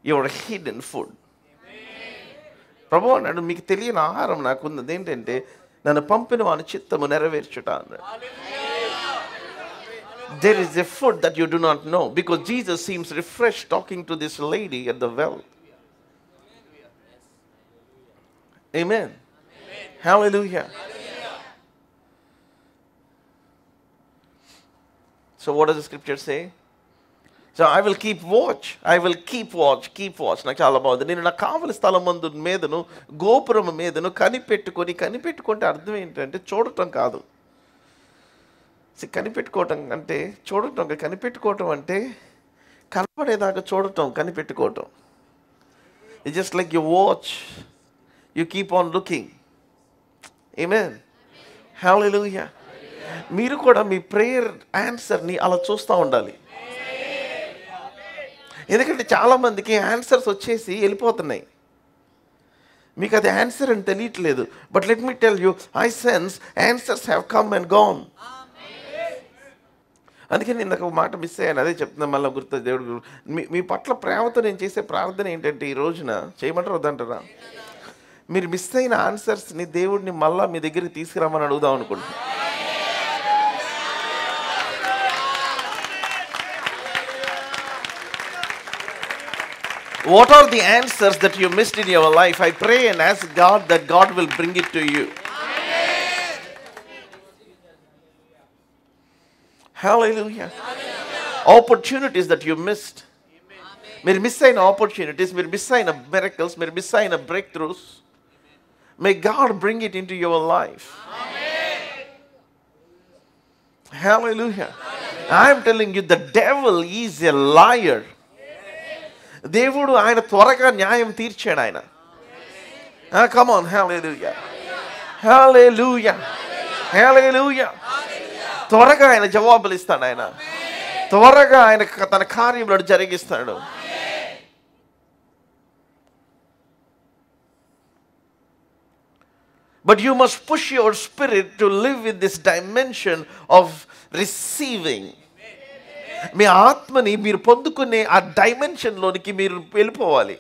your hidden food. ప్రభు అన్నాడు, మీకు తెలియని ఆహారం నాకున్నది ఏంటంటే నన్ను పంపిన వాని చిత్తము నెరవేర్చుట అన్నాడు. There is a food that you do not know, because Jesus seems refreshed talking to this lady at the well. Amen. Hallelujah. So what does the scripture say? So I will keep watch. I will keep watch. నాకు చాలా బాగుంది. నేను నా కావలి స్థలం మందు మీదను గోపురం మీదను కనిపెట్టుకుంటే అర్థం ఏంటంటే చూడటం కాదు. కనిపెట్టుకోవటం అంటే చూడటం, కనిపెట్టుకోవటం అంటే కనపడేదాకా చూడటం, కనిపెట్టుకోవటం. It's just like you watch, you keep on looking. Amen. Hallelujah. మీరు కూడా మీ ప్రేయర్ ఆన్సర్ని అలా చూస్తూ ఉండాలి. ఎందుకంటే చాలామందికి ఆన్సర్స్ వచ్చేసి వెళ్ళిపోతున్నాయి, మీకు అది ఆన్సర్ అని తెలియట్లేదు. But let me tell you, I sense answers have come and gone. అందుకే నేను ఒక మాట మిస్ అయ్యాను, అదే చెప్తున్నాను మళ్ళీ గుర్తు. దేవుడు మీ పట్ల ప్రేమతో నేను చేసే ప్రార్థన ఏంటంటే ఈ రోజున చేయమంటారు వద్దంటారా, మీరు మిస్ అయిన ఆన్సర్స్ని దేవుడిని మళ్ళీ మీ దగ్గరికి తీసుకురామని అడుగుదాం అనుకుంటున్నాను. What are the answers that you missed in your life? I pray and ask God that God will bring it to you. Amen. Hallelujah. Opportunities that you missed. మీరు మిస్ అయిన ఆపర్చునిటీస్, మీరు miss అయిన miracles, మీరు miss అయిన break throughs, may God bring it into your life. Amen. Hallelujah. I am telling you, the devil is a liar. దేవుడు ఆయన త్వరగా న్యాయం తీర్చాడు ఆయన. Come on, hallelujah. Hallelujah. Hallelujah. త్వరగా ఆయన జవాబులు ఇస్తాడు, ఆయన త్వరగా ఆయన తన కార్యములను జరిగిస్తాడు. But you must push your spirit to live in this dimension of receiving. మీ ఆత్మని మీరు పొందుకునే ఆ డైమెన్షన్లోనికి మీరు వెళ్ళిపోవాలి.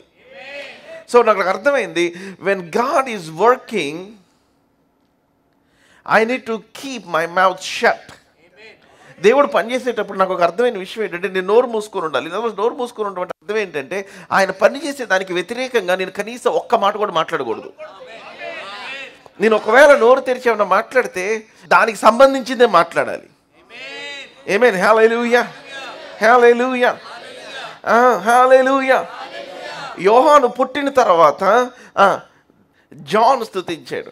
సో నాకు అర్థమైంది, when God is working I need to keep my mouth shut. దేవుడు పనిచేసేటప్పుడు నాకు ఒక అర్థమైన విషయం ఏంటంటే నేను నోరు మూసుకొని ఉండాలి. నోరు మూసుకొని ఉండడం అర్థం ఏంటంటే ఆయన పనిచేసే దానికి వ్యతిరేకంగా నేను కనీసం ఒక్క మాట కూడా మాట్లాడకూడదు. నేను ఒకవేళ నోరు తెరిచి ఏమన్నా మాట్లాడితే దానికి సంబంధించిందే మాట్లాడాలి. ఆమేన్. హల్లెలూయా, హల్లెలూయా, హల్లెలూయా. యోహాను పుట్టిన తర్వాత జాన్ స్తుతించాడు,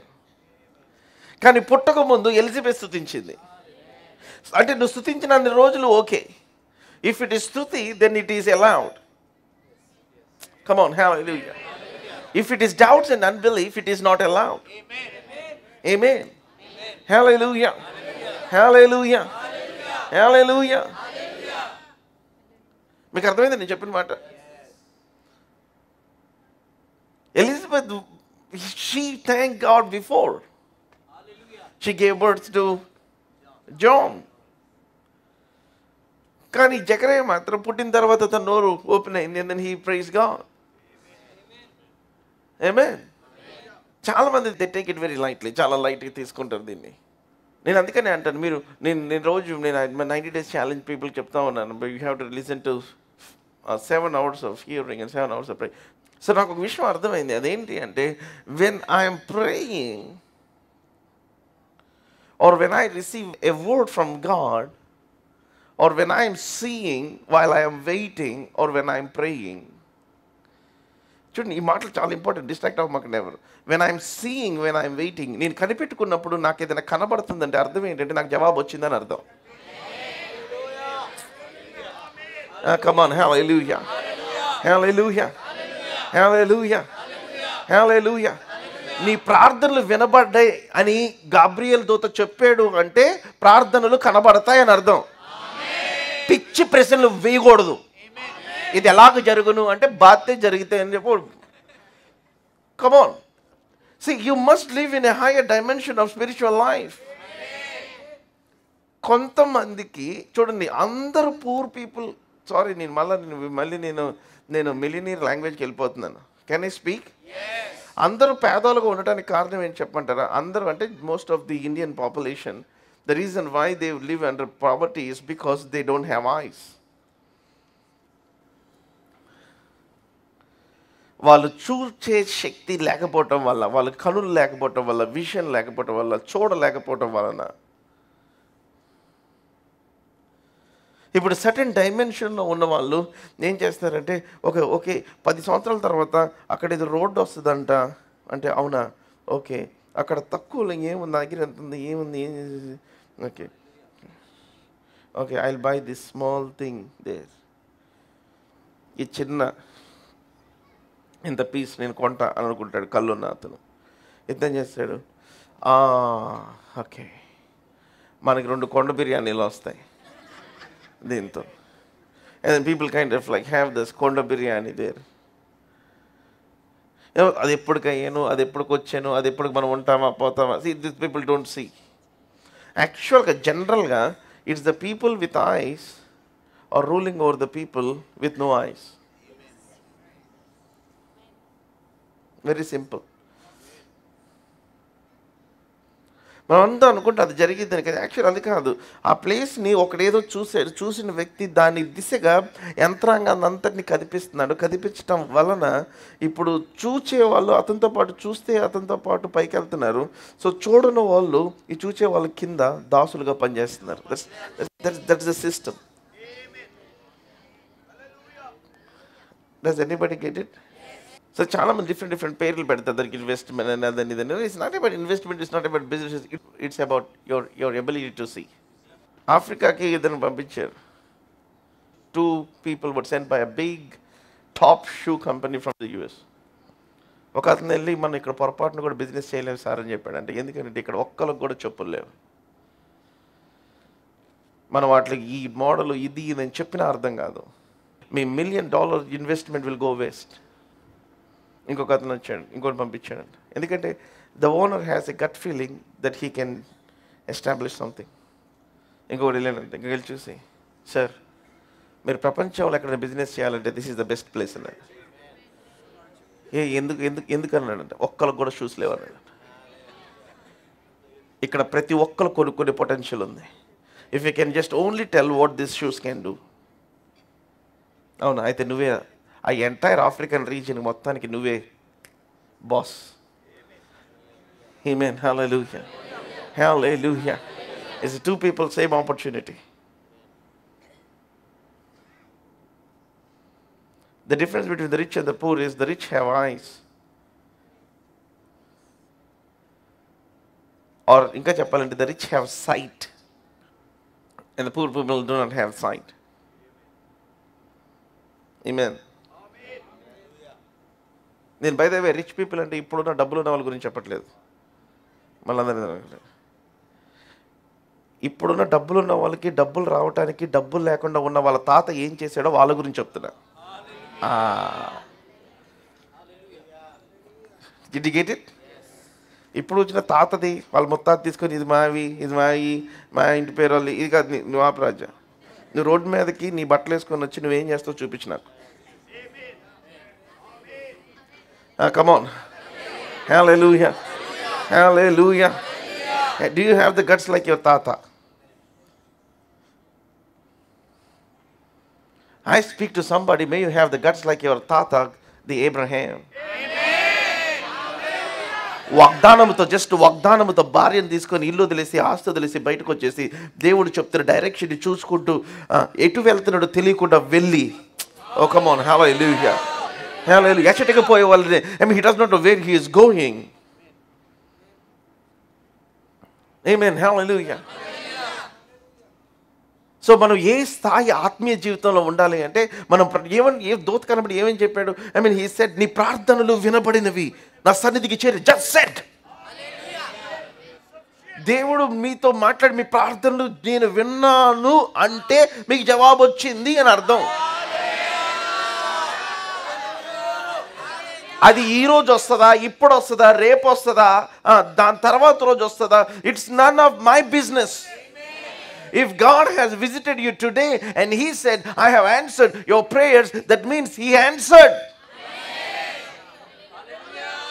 కానీ పుట్టక ముందు ఎలిజబెత్ స్తుతించింది. అంటే నువ్వు స్తుతించిన అన్ని రోజులు ఓకే. ఇఫ్ ఇట్ ఈస్ స్తుతి, then it is allowed. Come on, hallelujah. If it is doubts and unbelief, it is not allowed. Amen. Hallelujah. Hallelujah. Hallelujah. మీకు అర్థమైంది నేను చెప్పిన మాట? Elizabeth, she thanked God before she gave birth to John. కానీ జకరియా మాత్రం పుట్టిన తర్వాత తన నోరు ఓపెన్ అయింది, and then he praised God. Amen. చాలా మంది they take it very lightly, చాలా లైట్గా తీసుకుంటారు దీన్ని. నేను అందుకనే అంటాను, మీరు నేను రోజు 90 days ఛాలెంజ్ పీపుల్ చెప్తా ఉన్నాను, but you have to listen to 7 hours of hearing and 7 hours of pray. So నాకు ఒక విషయం అర్థమైంది, అదేంటి అంటే, when I'm praying or when I receive a word from God or when I'm seeing while I'm waiting or when I'm praying. చూడండి, ఈ మాటలు చాలా ఇంపార్టెంట్. డిస్ట్రాక్ట్ అవ్వమాకండి ఎవరు. When I'm seeing, when I'm waiting, నేను కనిపెట్టుకున్నప్పుడు నాకు ఏదైనా కనబడుతుందంటే అర్థం ఏంటంటే నాకు జవాబు వచ్చిందని అర్థం. Come on, hallelujah, hallelujah, hallelujah, హల్లెలూయా. నీ ప్రార్థనలు వినబడ్డాయి అని గాబ్రియల్ దూత చెప్పాడు అంటే ప్రార్థనలు కనబడతాయి అని అర్థం. పిచ్చి ప్రశ్నలు వేయకూడదు. ఇది ఎలాగ జరుగును అంటే బాధ్యత జరిగితే అని చెప్పు. Come on, see you must live in a higher dimension of spiritual life. కొంతమందికి చూడండి, అందరూ పూర్ పీపుల్, సారీ నేను మళ్ళీ నేను మిలినియర్ లాంగ్వేజ్కి వెళ్ళిపోతున్నాను. Can I speak? అందరూ పేదలుగా ఉండటానికి కారణం ఏంటి చెప్పమంటారా? అందరూ అంటే most of the Indian population, the reason why they live under poverty is because they don't have eyes. వాళ్ళు చూచే శక్తి లేకపోవటం వల్ల, వాళ్ళ కనులు లేకపోవటం వల్ల, విజన్ లేకపోవటం వల్ల, చూడలేకపోవటం వలన ఇప్పుడు సర్టెన్ డైమెన్షన్లో ఉన్న వాళ్ళు ఏం చేస్తారంటే, ఓకే 10 సంవత్సరాల తర్వాత అక్కడ ఏదో రోడ్డు వస్తుందంట అంటే, అవునా, ఓకే అక్కడ తక్కువలో ఏముంది, నా దగ్గర ఎంత ఉంది, ఏముంది, okay I will buy this small thing there. ఈ చిన్న ఇంత పీస్ నేను కొంటా అని అనుకుంటాడు కళ్ళున్న అతను. ఇతను చేస్తాడు, ఓకే మనకి 2 కొండ బిర్యానీలు వస్తాయి దీంతో. And people kind of like have this కొండ బిర్యానీ దేర్. అది ఎప్పటికయ్యాను, అది ఎప్పటికి వచ్చాను, అది ఎప్పటికి మనం ఉంటామా పోతామా. See this people don't see. యాక్చువల్గా జనరల్గా it's the people with eyes are ruling over the people with no eyes. Very simple. మనం అంతా అనుకుంటే అది జరిగిద్దని కదా, యాక్చువల్ అది కాదు. ఆ ప్లేస్ని ఒకడేదో చూసాడు, చూసిన వ్యక్తి దాని దిశగా యంత్రాంగాన్ని అంతటిని కదిపిస్తున్నాడు. కదిపించటం వలన ఇప్పుడు చూచే వాళ్ళు అతనితో పాటు చూస్తే అతనితో పాటు పైకి వెళ్తున్నారు. సో చూడని వాళ్ళు ఈ చూచే వాళ్ళ కింద దాసులుగా పనిచేస్తున్నారు. That's the system. Does anybody get it? So చాలా మంది డిఫరెంట్ పేర్లు పెడతారు దానికి, ఇన్వెస్ట్మెంట్ అని అదని ఇదని. It's not about investment, it's not about business, it's about your ability to see. ఆఫ్రికాకి ఇద్దరు పంపించారు. 2 people were sent by a big top shoe company from the US. ఒక అతను వెళ్ళి, మనం ఇక్కడ పొరపాటును కూడా బిజినెస్ చేయలేము సార్ అని చెప్పాడు. అంటే ఎందుకంటే ఇక్కడ ఒక్కరికి కూడా చెప్పులు లేవు, మనం వాటికి ఈ మోడల్ ఇది అని చెప్పినా అర్థం కాదు. మీ $1 million investment will go waste. ఇంకొక అతను వచ్చాడు, ఇంకోటి పంపించాడంట. ఎందుకంటే the owner has a gut feeling that he can establish something. ఇంకొకటి వెళ్ళానంట, ఇంకొక వెళ్ళి చూసి, సార్ మీరు ప్రపంచంలో ఎక్కడ బిజినెస్ చేయాలంటే this is the best place అన్నాడు. ఎందుకు అన్నాడంట, ఒక్కరికి కూడా షూస్ లేవన్నాడు. ఇక్కడ ప్రతి ఒక్కరు కొనుక్కునే పొటెన్షియల్ ఉంది. If you can just only tell what this shoes can do. అవునా, అయితే నువ్వే ఆ ఎంటైర్ ఆఫ్రికన్ రీజియన్ మొత్తానికి నువ్వే boss. Amen, hallelujah, hallelujah. It's 2 people, same opportunity. The difference between the rich and the poor is the rich have eyes. Or inka cheppalante, the rich have sight and the poor people do not have sight. Amen. నేను by the way rich people అంటే ఇప్పుడున్న డబ్బులు ఉన్న వాళ్ళ గురించి చెప్పట్లేదు. మళ్ళీ ఇప్పుడున్న డబ్బులు ఉన్న వాళ్ళకి డబ్బులు రావటానికి డబ్బులు లేకుండా ఉన్న వాళ్ళ తాత ఏం చేశాడో వాళ్ళ గురించి చెప్తున్నా. Did you get it? ఇప్పుడు వచ్చిన తాతది వాళ్ళ ముత్తాత తీసుకొని ఇది మావి, ఇది మావి, మా ఇంటి పేరు వాళ్ళు, ఇది కాదు. నువ్వు ఆపరాజా, నువ్వు రోడ్డు మీదకి నీ బట్టలు వేసుకొని వచ్చి నువ్వేం చేస్తావు చూపించు నాకు. Come on. Hallelujah. Hallelujah. Do you have the guts like your tata? I speak to somebody, may you have the guts like your tata, the Abraham. వాగ్దానముతో, జస్ట్ వాగ్దానముతో భార్యను తీసుకొని ఇల్లు వదిలేసి ఆస్తి వదిలేసి బయటకు వచ్చేసి దేవుడు చెప్తున్న డైరెక్షన్ చూసుకుంటూ ఎటు వెళ్తున్నాడో తెలియకుండా వెళ్ళి, ఓ కమ్ ఆన్, హల్లెలూయా, హల్లెలూయా, ఎచ్చటికి పోయే వాళ్ళని, he does not know where he is going. Amen, hallelujah. So మనం ఏ స్థాయి ఆత్మీయ జీవితంలో ఉండాలి అంటే, మనం ఏ దూత కనబడి ఏమని చెప్పాడు? he said, నీ ప్రార్థనలు వినబడినవి, నా సన్నిధికి చేరి. జస్ట్ సెడ్, దేవుడు మీతో మాట్లాడి మీ ప్రార్థనలు నేను విన్నాను అంటే మీకు జవాబు వచ్చింది అని అర్థం. అది ఈ రోజు వస్తుందా, ఇప్పుడు వస్తుందా, రేపు వస్తుందా, దాని తర్వాత రోజు వస్తుందా, it's none of my business. If God has visited you today and he said, I have answered your prayers, that means he answered.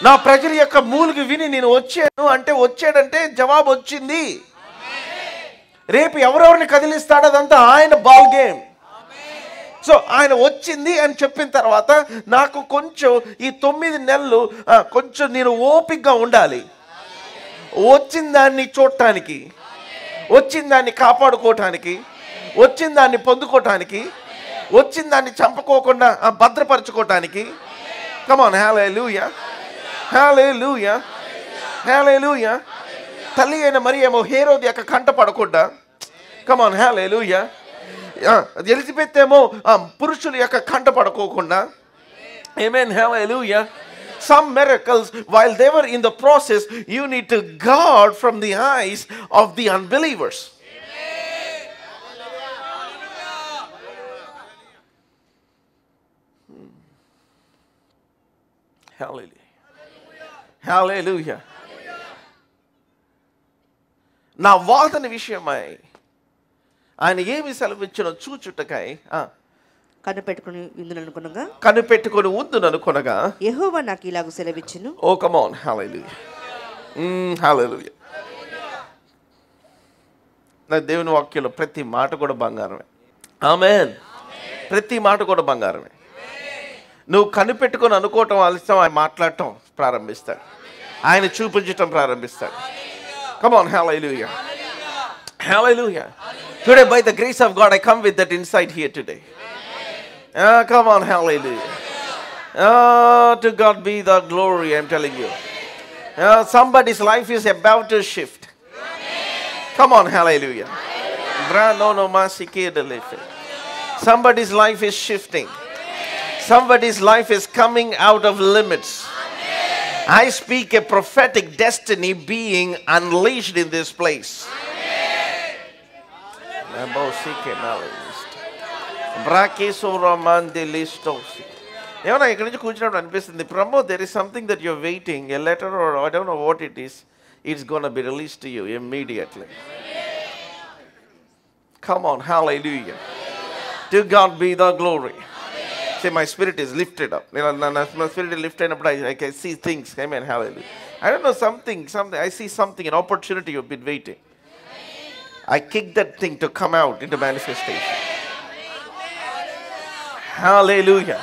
నా ప్రజల యొక్క మూలుగు విని నేను వచ్చాను అంటే, వచ్చాడంటే జవాబు వచ్చింది. రేపు ఎవరెవరిని కదిలిస్తాడో అదంతా ఆయన బాల్ గేమ్. సో ఆయన వచ్చింది అని చెప్పిన తర్వాత నాకు కొంచెం ఈ 9 నెలలు కొంచెం నేను ఓపికగా ఉండాలి. వచ్చిన దాన్ని చూడటానికి, వచ్చిన దాన్ని కాపాడుకోవటానికి, వచ్చిన దాన్ని పొందుకోవటానికి, వచ్చిన దాన్ని చంపుకోకుండా భద్రపరచుకోవటానికి. కమ్ ఆన్, హల్లెలూయా, హల్లెలూయా, హల్లెలూయా. తల్లి అయిన మరియేమో హేరోది యొక్క కంట పడకుండా, కమ్ ఆన్, హల్లెలూయా. ఎలిజబెత్ ఏమో పురుషుల యొక్క కంట పడుకోకుండా. ఆమేన్, హల్లెలూయా. Some miracles, while they were in the process, you need to guard from the eyes of the unbelievers. Hallelujah. Hallelujah. నా వాదన విషయమై ఆయన ఏమి సెలవిచ్చినో చూచుటకై కనిపెట్టుకొని ఉందుననుకొనగా, కనిపెట్టుకొని ఉందుననుకొనగా యెహోవా నాకు ఇలాగ సెలవిచ్చును. ఓ కమ్ ఆన్, హల్లెలూయా, హల్లెలూయా. నా దేవుని వాక్యంలో ప్రతి మాట కూడా బంగారమే. ఆమేన్. ప్రతి మాట కూడా బంగారమే. నువ్వు కనిపెట్టుకొని అనుకోవటం ఆలస్యం, ఆయన మాట్లాడటం ప్రారంభిస్తాడు, ఆయన చూపించటం ప్రారంభిస్తాడు. Come on, hallelujah, hallelujah. Today by the grace of God I come with that insight here today. Come on, hallelujah. To God be the glory, I'm telling you. Somebody's life is about to shift. Come on, hallelujah. Somebody's life is shifting. Somebody's life is coming out of limits. I speak a prophetic destiny being unleashed in this place. ఏమన్నా ఇక్కడి నుంచి కూర్చున్నప్పుడు అనిపిస్తుంది, promo there is something that you're waiting, a letter or I don't know what it is, it's going to be released to you immediately. Come on, hallelujah. To God be the glory. Say, my spirit is lifted up. My spirit is lifted up, I can see things. Amen, hallelujah. I don't know, something, I see something, an opportunity you've been waiting. I kick that thing to come out into manifestation. Hallelujah.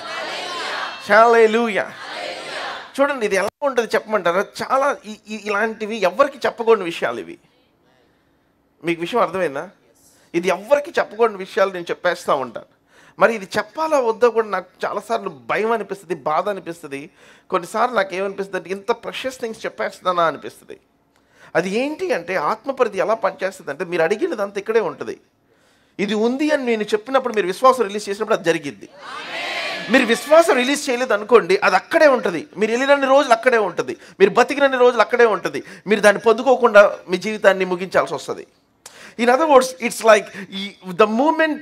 Hallelujah. చూడండి, ఇది ఎలా ఉంటుంది చెప్పమంటారా? చాలా ఇలాంటివి ఎవరికి చెప్పకూడని విషయాలు ఇవి. మీకు విషయం అర్థమైందా? ఇది ఎవరికి చెప్పకూడని విషయాలు నేను చెప్పేస్తూ ఉంటాను. మరి ఇది చెప్పాలా వద్దా కూడా నాకు చాలాసార్లు భయం అనిపిస్తుంది, బాధ అనిపిస్తుంది. కొన్నిసార్లు నాకు ఏమనిపిస్తుంది అంటే ఇంత ప్రెషస్ థింగ్స్ చెప్పేస్తున్నానా అనిపిస్తుంది. అది ఏంటి అంటే ఆత్మపరిధి ఎలా పనిచేస్తుంది అంటే మీరు అడిగినదంతా ఇక్కడే ఉంటుంది. ఇది ఉంది అని నేను చెప్పినప్పుడు మీరు విశ్వాసం రిలీజ్ చేసినప్పుడు అది జరిగిద్ది. మీరు విశ్వాసం రిలీజ్ చేయలేదు అనుకోండి, అది అక్కడే ఉంటుంది. మీరు వెళ్ళినన్ని రోజులు అక్కడే ఉంటుంది, మీరు బతికినన్ని రోజులు అక్కడే ఉంటుంది. మీరు దాన్ని పొందుకోకుండా మీ జీవితాన్ని ముగించాల్సి వస్తుంది. In other words it's like the moment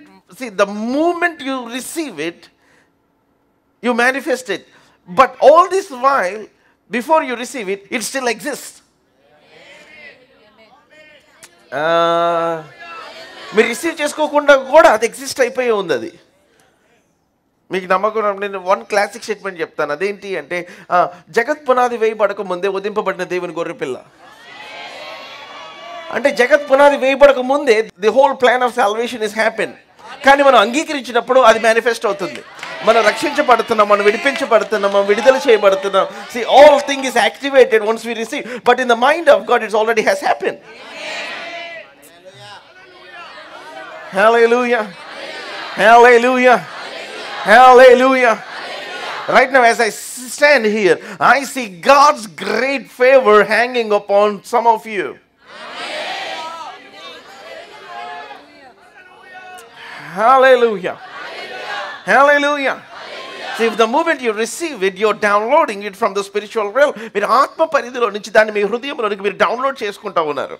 you receive it, you manifest it. But all this while, before you receive it, it still exists. మీరు రిసీవ్ చేసుకోకుండా కూడా అది ఎగ్జిస్ట్ అయిపోయి ఉంది. అది మీకు నమ్మకం. నేను వన్ క్లాసిక్ స్టేట్మెంట్ చెప్తాను. అదేంటి అంటే జగత్ పునాది వేయబడక ముందే ఉదింపబడిన దేవుని గొర్రెపిల్ల. అంటే జగత్ పునాది వేయబడక ముందే the whole plan of salvation is happen. కానీ మనం అంగీకరించినప్పుడు అది మేనిఫెస్ట్ అవుతుంది. మనం రక్షించబడుతున్నాం, మనం విడిపించబడుతున్నాం, మనం విడుదల చేయబడుతున్నాం. See, all thing is activated once we receive. But in the mind of God, it already has happened. Hallelujah. Hallelujah. Hallelujah. Right now, as I stand here, I see God's great favor hanging upon some of you. Hallelujah. Hallelujah. See, if the moment you receive it, you're downloading it from the spiritual realm. మీరు ఆత్మ పరిధిలో నుంచి దాన్ని మీ హృదయంలోనికి మీరు download చేసుకుంటా ఉన్నారు.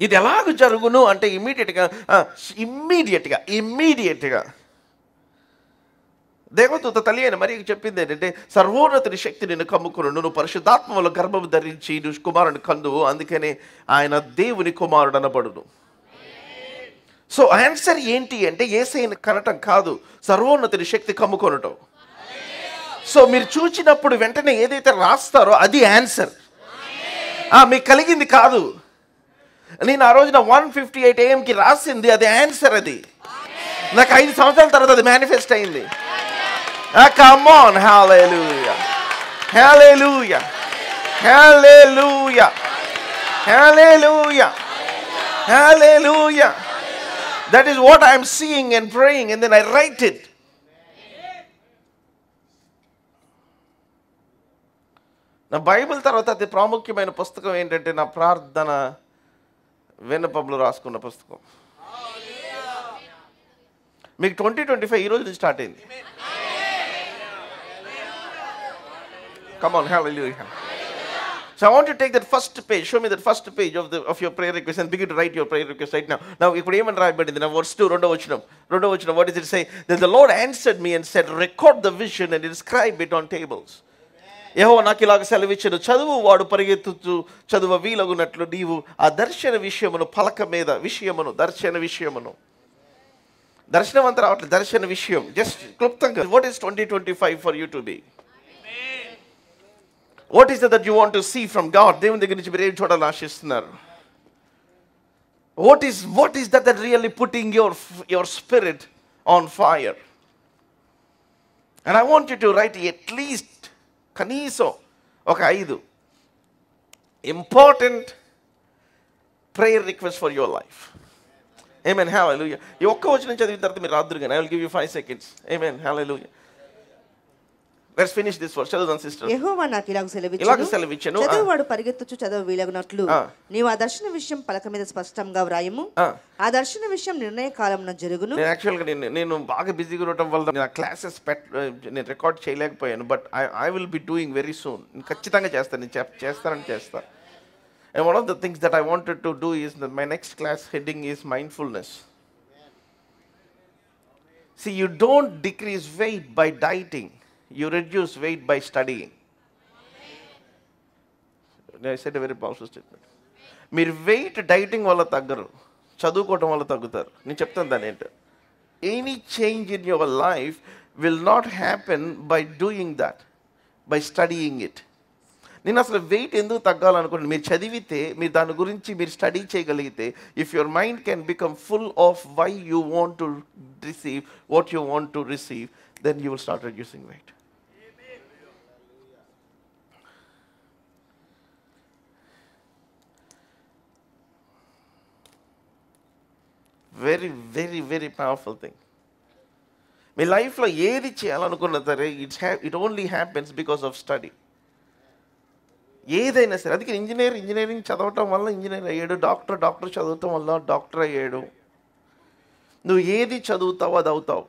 ఇది ఎలాగ జరుగును అంటే ఇమ్మీడియట్గా దేవదూత తల్లి అయిన మరియకి చెప్పింది ఏంటంటే సర్వోన్నతుని శక్తి నిన్ను కమ్ముకును, నువ్వు పరిశుద్ధాత్మలో గర్భము ధరించి నువ్వు కుమారుని కందువు, అందుకనే ఆయన దేవుని కుమారుడు అనబడును. సో ఆన్సర్ ఏంటి అంటే యేసయ్యను కనటం కాదు, సర్వోన్నతుని శక్తి కమ్ముకొనటం. సో మీరు చూచినప్పుడు వెంటనే ఏదైతే రాస్తారో అది ఆన్సర్. మీకు కలిగింది కాదు. నేను ఆ రోజున 1:58 AM రాసింది అది ఆన్సర్. అది నాకు 5 సంవత్సరాల తర్వాత అది మేనిఫెస్ట్ అయింది. Come on, hallelujah. Hallelujah. Hallelujah. Hallelujah. Hallelujah. That is what I am seeing and praying, and then I write it. నా బైబిల్ తర్వాత అతి ప్రాముఖ్యమైన పుస్తకం ఏంటంటే నా ప్రార్థన విన్నపంలో రాసుకున్న పుస్తకం. మీకు 2025 ఈ రోజు నుంచి స్టార్ట్ అయింది. Come on, hallelujah. So I want to take that first page. Show me that first page of your prayer request and begin to write your prayer request right now. Now, ఇప్పుడు ఏమని రాయబడింది? Now, verse 2, రెండో వచనం. What does it say? Then the Lord answered me and said, record the vision and inscribe it on tables. యెహోవా నాకు ఇలాగ సెలవిచ్చెను, చదువు వాడు పరిగెత్తుతూ చదువు వీలగునట్లు నీవు ఆ దర్శన విషయమును పలక మీద దర్శన విషయమును దర్శనం అంతా రావట్లేదు, దర్శన విషయం జస్ట్ క్లుప్తంగా. What is 2025 for you to be? What is that you want to see from God? దేవుని దగ్గర నుంచి మీరు ఏం చూడాలని ఆశిస్తున్నారు? What is that really putting your spirit on fire? And I want you to write at least కనీసం ఒక 5 important prayer request for your life. Amen. Hallelujah. ఈ ఒక్క వచనం చదివిన తర్వాత మీరు రాదురు కానీ I will give you 5 seconds. Amen. Hallelujah. Let's finish this verse. చదువుదాం సిస్టర్. యెహోవా నాకు ఇలాగ సెలవిచ్చెను, చదువువాడు పరిగెత్తుచు చదువు వీలగునట్లు నీవు ఆ దర్శన విషయం పలక మీద స్పష్టంగా వ్రాయము. ఆ దర్శన విషయం నిర్ణయ కాలమున జరుగును. యాక్చువల్గా నేను బాగా బిజీగా ఉండటం వల్ల నా క్లాసెస్ నేను రికార్డ్ చేయలేకపోయాను. But I will be doing very soon. నేను ఖచ్చితంగా చేస్తాను. నేను చేస్తాను. And one of the things that I wanted to do is that my next class heading is mindfulness. See, you don't decrease weight by dieting. You reduce weight by studying. I said a very powerful statement. మీరు wait dieting వల్ల తగ్గరు, చదువుకోవటం వల్ల తగ్గుతారు. నేను చెప్తాను దాని ఏంటో. Any change in your life will not happen by doing that, by studying it. నేను అసలు వెయిట్ ఎందుకు తగ్గాలనుకోండి, మీరు చదివితే, మీరు దాని గురించి మీరు స్టడీ చేయగలిగితే, if your mind can become full of why you want to receive what you want to receive, then you will start reducing weight. Very very very powerful thing. మీ లైఫ్లో ఏది చేయాలనుకున్నా సరే it only happens because of study. ఏదైనా సరే. అందుకే engineering చదవటం వల్ల ఇంజనీర్ అయ్యాడు, డాక్టర్ చదవటం వల్ల డాక్టర్ అయ్యాడు. నువ్వు ఏది చదువుతావు అది అవుతావు.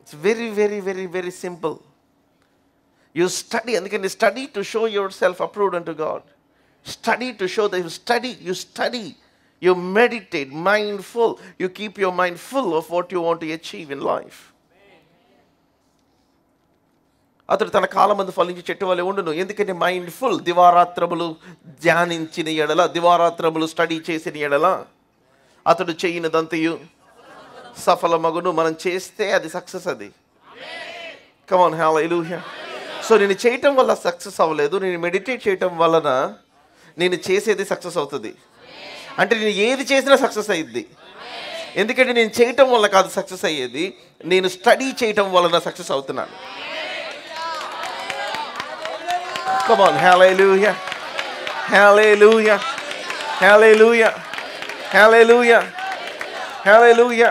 It's very very very very simple. You study. అందుకని study to show your self approved unto God. Study to show that you study. You meditate, mindful. You keep your mind full of what you want to achieve in life. అతడు తన కాలమందు ఫలించి చెట్టు వలె ఉండును. ఎందుకంటే mindful. దివారాత్రములు ధ్యానించిన ఎడల, దివారాత్రములు study చేసిన ఎడల అతడు చేయనిదంతయు సఫలమగును. మనం చేస్తే అది సక్సెస్. అది కమ్ ఆన్, హల్లెలూయా. సో నేను చేయటం వల్ల సక్సెస్ అవ్వలేదు, నేను మెడిటేట్ చేయటం వలన నేను చేసేది సక్సెస్ అవుతుంది. అంటే నేను ఏది చేసినా సక్సెస్ అయ్యిద్ది. ఎందుకంటే నేను చేయటం వల్ల కాదు సక్సెస్ అయ్యేది, నేను స్టడీ చేయటం వలన సక్సెస్ అవుతున్నాను. Come on, hallelujah, hallelujah, hallelujah, hallelujah, hallelujah.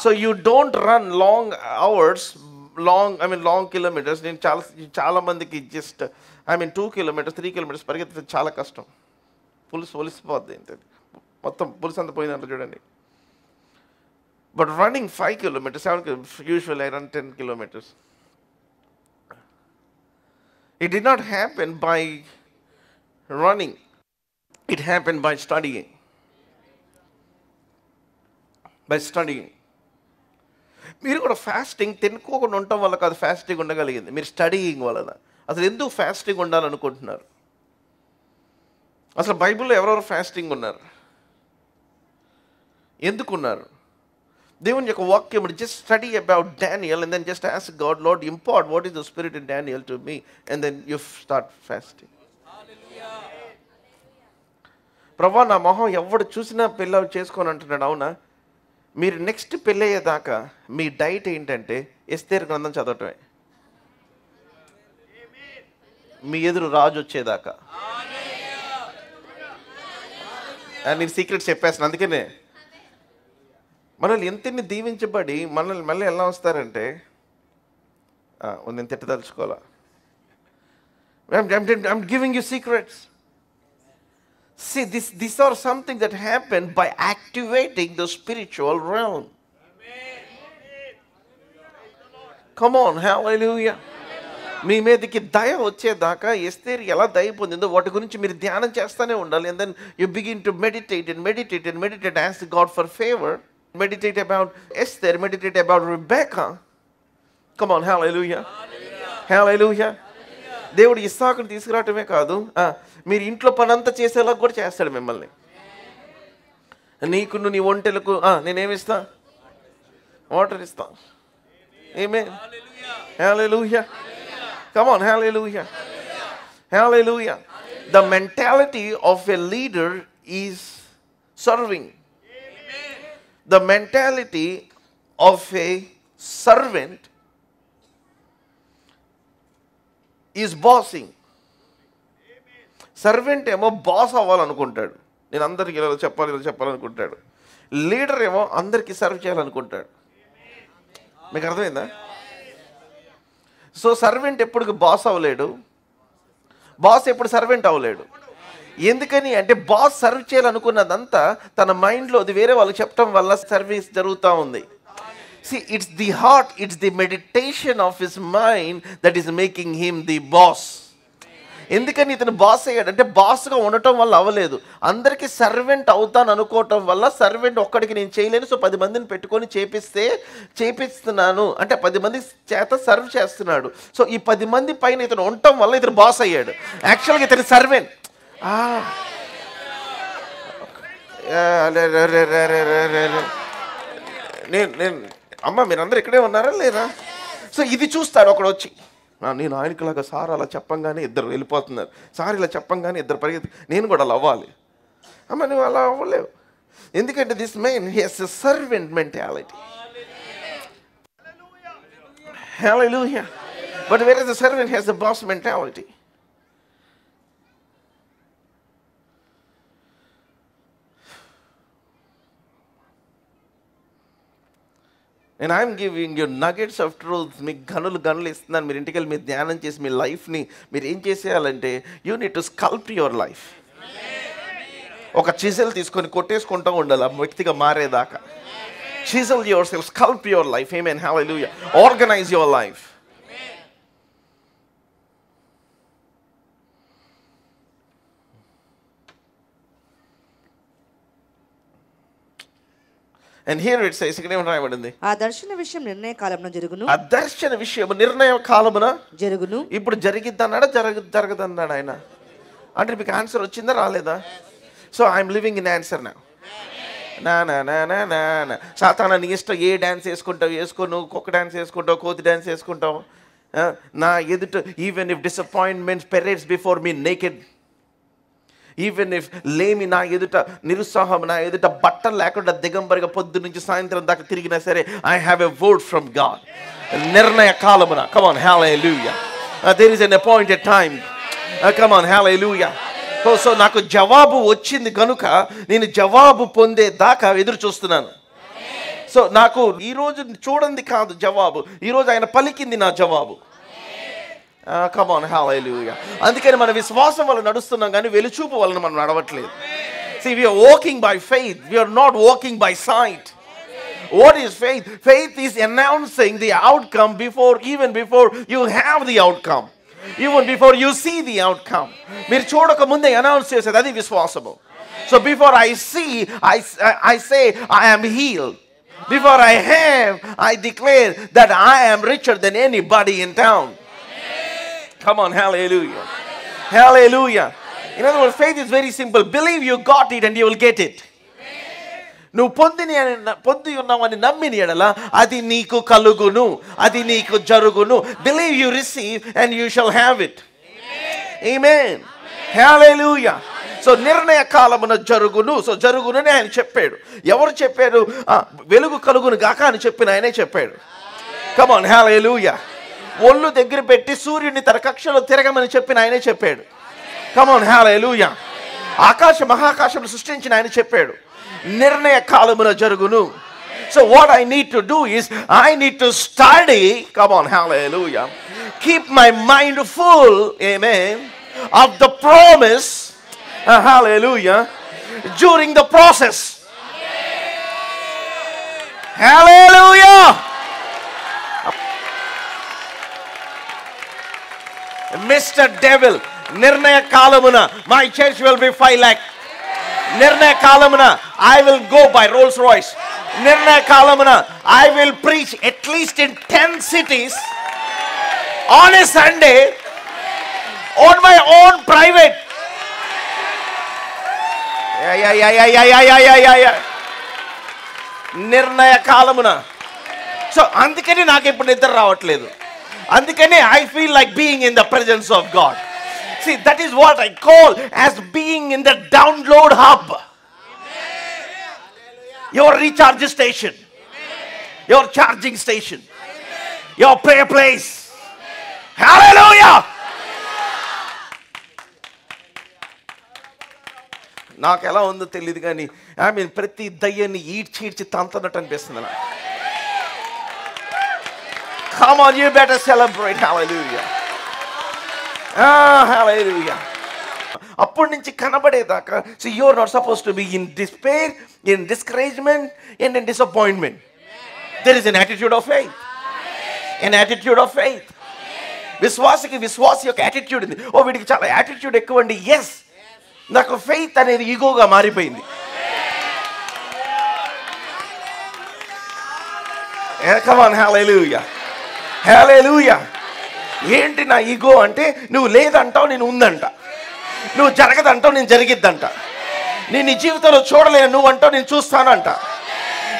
So you don't run long hours, long kilometres. నేను చాలా మందికి జస్ట్ 2 kilometers 3 kilometers పరిగెత్తితే చాలా కష్టం. ఒలిసిపోద్ది, మొత్తం పులుసు అంతా పోయిందంట చూడండి. But running 5 kilometers 7 kilometers, usually I run 10 kilometers. It did not happen by running, it happened by studying. మీరు కూడా ఫాస్టింగ్ తినుకోకుండా ఉండటం వల్ల కాదు ఫాస్టింగ్ ఉండగలిగింది, మీరు స్టడీయింగ్ వలన. అసలు ఎందుకు ఫాస్టింగ్ ఉండాలనుకుంటున్నారు? అసలు బైబిల్లో ఎవరెవరు ఫాస్టింగ్ ఉన్నారు? ఎందుకున్నారు? దేవుని యొక్క వాక్యం, just study about Daniel and then just ask God, Lord impart what is the spirit in Daniel to me, and then you start fasting. ప్రభా నా మొహం ఎవడు చూసినా పెళ్ళి చేసుకొని అంటున్నాడు. అవునా? మీరు నెక్స్ట్ పెళ్ళి అయ్యేదాకా మీ డైట్ ఏంటంటే ఎస్తేరు గ్రంథం చదవటమే. మీ ఎదురు రాజు వచ్చేదాకా. నేను సీక్రెట్ చెప్పేస్తాను. అందుకనే మనల్ని ఎంతని దీవించబడి మనల్ని మళ్ళీ ఎలా వస్తారంటే, నేను తిట్టదలుచుకోవాలా, I'm giving you secrets. See, these are something that happen by activating the spiritual realm. Come on, hallelujah. మీ మీదకి దయ వచ్చేదాకా ఎస్తేరు ఎలా దయ పొందిందో వాటి గురించి మీరు ధ్యానం చేస్తూనే ఉండాలి. And then you begin to meditate ask God for favour. Meditate about Esther, meditate about Rebecca. Come on, hallelujah, hallelujah. దేవుడు ఇస్సాకుని తీసుకురావటమే కాదు, మీరు ఇంట్లో పని అంతా చేసేలా కూడా చేస్తాడు మిమ్మల్ని. నీకు నీ ఒంటెలకు నేనేమిస్తా? వాటర్ ఇస్తా. ఆమేన్, హల్లెలూయా. Come on, hallelujah. Hallelujah. The mentality of a leader is serving. The mentality of a servant is bossing. Servant ఏమో బాస్ అవ్వాలనుకుంటాడు, నేను అందరికి ఇలా చెప్పాలనుకుంటాడు. లీడర్ ఏమో అందరికీ సర్వ్ చేయాలనుకుంటాడు. మీకు అర్థమైందా? సో సర్వెంట్ ఎప్పుడు బాస్ అవ్వలేడు, బాస్ ఎప్పుడు సర్వెంట్ అవ్వలేడు. ఎందుకని అంటే బాస్ సర్వ్ చేయాలనుకున్నదంతా తన మైండ్లో అది వేరే వాళ్ళకి చెప్పడం వల్ల సర్వీస్ జరుగుతూ ఉంది. See, it's the heart, it's the meditation of his mind that is making him the boss. ఎందుకని ఇతను బాస్ అయ్యాడంటే బాస్గా ఉండటం వల్ల అవ్వలేదు, అందరికీ సర్వెంట్ అవుతాను అనుకోవటం వల్ల. సర్వెంట్ ఒక్కడికి నేను చేయలేను, సో 10 మందిని పెట్టుకొని చేపిస్తున్నాను అంటే 10 మంది చేత సర్వ్ చేస్తున్నాడు. సో ఈ 10 మంది పైన ఇతను ఉండటం వల్ల ఇతను బాస్ అయ్యాడు. యాక్చువల్గా ఇతను సర్వెంట్. నేను అమ్మ మీరందరూ ఇక్కడే ఉన్నారా లేదా? సో ఇది చూస్తాడు ఒకడు వచ్చి, నేను ఆయనకులాగా సార్ అలా చెప్పంగానే ఇద్దరు వెళ్ళిపోతున్నారు, సార్ ఇలా చెప్పంగానే ఇద్దరు పరిగెత్తి, నేను కూడా అలా అవ్వాలి. అమ్మ నువ్వు అలా అవ్వలేవు, ఎందుకంటే this man he has a servant mentality. Hallelujah. But where is the servant has a boss mentality. And I'm giving you nuggets of truth. మీకు గనులు ఇస్తున్నాను. మీరు ఇంటికి వెళ్ళి మీరు ధ్యానం చేసి మీ లైఫ్ని మీరు ఏం చేసేయాలంటే you need to sculpt your life. ఒక చిజల్ తీసుకొని కొట్టేసుకుంటూ ఉండాలి ఆ వ్యక్తిగా మారేదాకా. Chisel your self, sculpt your life. Amen, hallelujah. Organise your life. And here it says, ఇక్కడ ఏమని రాయబడింది? ఆ దర్శన విషయం నిర్ణయ కాలమున జరుగును. ఆ దర్శన విషయం నిర్ణయ కాలమున జరుగును. ఇప్పుడు జరిగిద్దన్నాడా జరగదన్నాడు ఆయన? అంటే మీకు ఆన్సర్ వచ్చిందా రాలేదా? So I'm living in answer now. నా నా నా నా నా నా సాతానా నీ ఇష్టం, ఏ డ్యాన్స్ వేసుకుంటావు వేసుకో, నువ్వు కుక్క డ్యాన్స్ వేసుకుంటావు, కోతి డ్యాన్స్ వేసుకుంటావు. నా ఎదుట even if disappointment parades before me naked, even if లేమి నా ఎదుట, నిరుత్సాహం నా ఎదుట బట్టలు లేకుండా దిగంబరిగా పొద్దు నుంచి సాయంత్రం దాకా తిరిగినా సరే, I have a word from God. నిర్ణయ కాలమున, come on, hallelujah. There is an appointed time, come on, hallelujah. So నాకు జవాబు వచ్చింది కనుక నేను జవాబు పొందే దాకా ఎదురు చూస్తున్నాను. సో నాకు ఈరోజు చూడండి కాదు జవాబు, ఈరోజు ఆయన పలికింది నా జవాబు. కమ్ ఆన్, హల్లెలూయా. అందుకని మన విశ్వాసం వల్ల నడుస్తున్నాం కానీ వెలుచూపు వలన మనం నడవట్లేదు. See, we are walking by faith, we are not walking by sight. What is faith? Faith is announcing the outcome even before you have the outcome, even before you see the outcome. మీరు చూడక ముందే announce చేసేది అది విశ్వాసము. So before I see, I say I am healed. Before I have, I declare that I am richer than anybody in town. Come on, hallelujah. Hallelujah. In other words, faith is very simple. Believe you got it and you will get it. నువ్వు పొంది ఉన్నావని నమ్మిన ఎడల అది నీకు కలుగును, అది నీకు జరుగును. Believe you receive and you shall have it. Amen, hallelujah. So నిర్ణయ కాలమున జరుగును. సో జరుగునని ఆయన చెప్పాడు. ఎవరు చెప్పారు? వెలుగు కలుగును గాక అని చెప్పిన ఆయనే చెప్పాడు. కమ్ ఆన్, హల్లెలూయా. ఒళ్ళు దగ్గర పెట్టి సూర్యుడిని తన కక్షలో తిరగమని చెప్పిన ఆయనే చెప్పాడు. కమ్ ఆన్, హల్లెలూయా. మహాకాశం సృష్టించిన ఆయన చెప్పాడు. నిర్ణయ కాలమున జరుగును. So what I need to do is I need to study, come on, hallelujah, keep my mind full, amen, of the promise, hallelujah, during the process. Hallelujah. Mr. Devil, నిర్ణయ కాలమున my church will be 5 lakh. నిర్ణయ కాలమున I will go by Rolls Royce. నిర్ణయ కాలమున I will preach at least in 10 cities on a Sunday on my own private. నిర్ణయ కాలమున. So అందుకని నాకు ఇప్పుడు నిద్ర రావట్లేదు. అందుకని I feel like being in the presence of God. See, that is what I call as being in the download hub. Your recharge station, your charging station, your prayer place. Hallelujah. నాకు ఎలా ఉందో తెలియదు కానీ ప్రతి దయ్యాన్ని ఈడ్చి తంతనట్టు అనిపిస్తుంది నాకు. Come on, you better celebrate. Hallelujah. Hallelujah. అప్పటి నుంచి కనబడేదాకా, so you are not supposed to be in despair, in discouragement, and in disappointment. There is an attitude of faith. An attitude of faith. విశ్వాసి యొక్క attitude ఉంది. వీడికి చాలా attitude ఎక్కువ అండి. Yes, నాకు ఫెయిత్ అనేది ఈగోగా మారిపోయింది. Come on, hallelujah. Hallelujah. ఏంటి నా ఈగో అంటే, నువ్వు లేదంటావు నేను ఉందంట, నువ్వు జరగదంటావు నేను జరిగిద్దంట, నేను నీ జీవితంలో చూడలేను నువ్వు అంటావు నేను చూస్తానంట.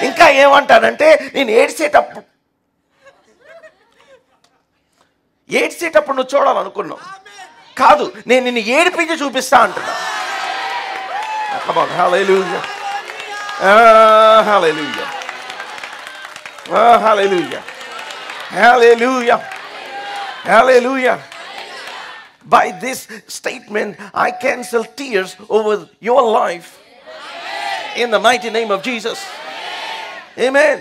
ఇంకా ఏమంటానంటే, నేను ఏడ్చేటప్పుడు నువ్వు చూడాలనుకున్నావు కాదు, నేను నిన్ను ఏడిపించి చూపిస్తా అంటున్నా. Come on, hallelujah. Hallelujah. Hallelujah. Hallelujah. Hallelujah. By this statement, I cancel tears over your life in the mighty name of Jesus. Amen.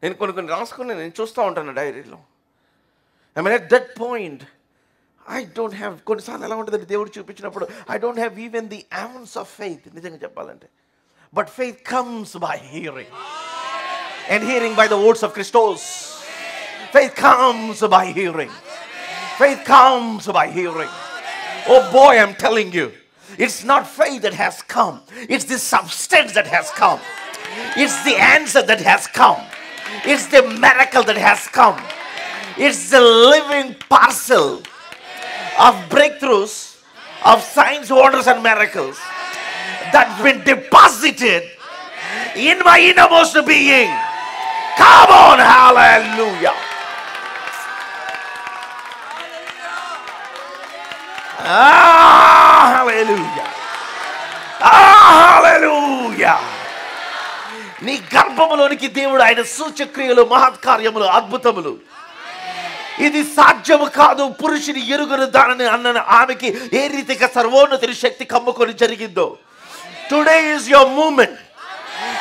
నేను కొన్ని రాసుకుని నేను చూస్తూ ఉంటాను డైరీలో. I mean at that point I don't have, కొన్నిసార్లు ఎలా ఉంటుందంటే దేవుడు చూపించినప్పుడు I don't have even the ounce of faith, నిజంగా చెప్పాలంటే. But faith comes by hearing, and hearing by the words of Christos. Faith comes by hearing. Faith comes by hearing. Oh boy, I'm telling you, it's not faith that has come, it's the substance that has come, it's the answer that has come, it's the miracle that has come, it's the living parcel of breakthroughs, of signs, wonders and miracles that's been deposited in my innermost being. Come on, hallelujah. Ah, hallelujah. Ah, hallelujah. నీ గర్భములోనికి దేవుడు ఆయన సూచక్రియలు, మహత్కార్యములు, అద్భుతములు, ఇది సాధ్యము కాదు పురుషుని ఎరుగును దానని అన్న ఆమెకి ఏ రీతిగా సర్వోన్నతుని శక్తి కమ్ముకొని జరిగిందో. Today is your moment.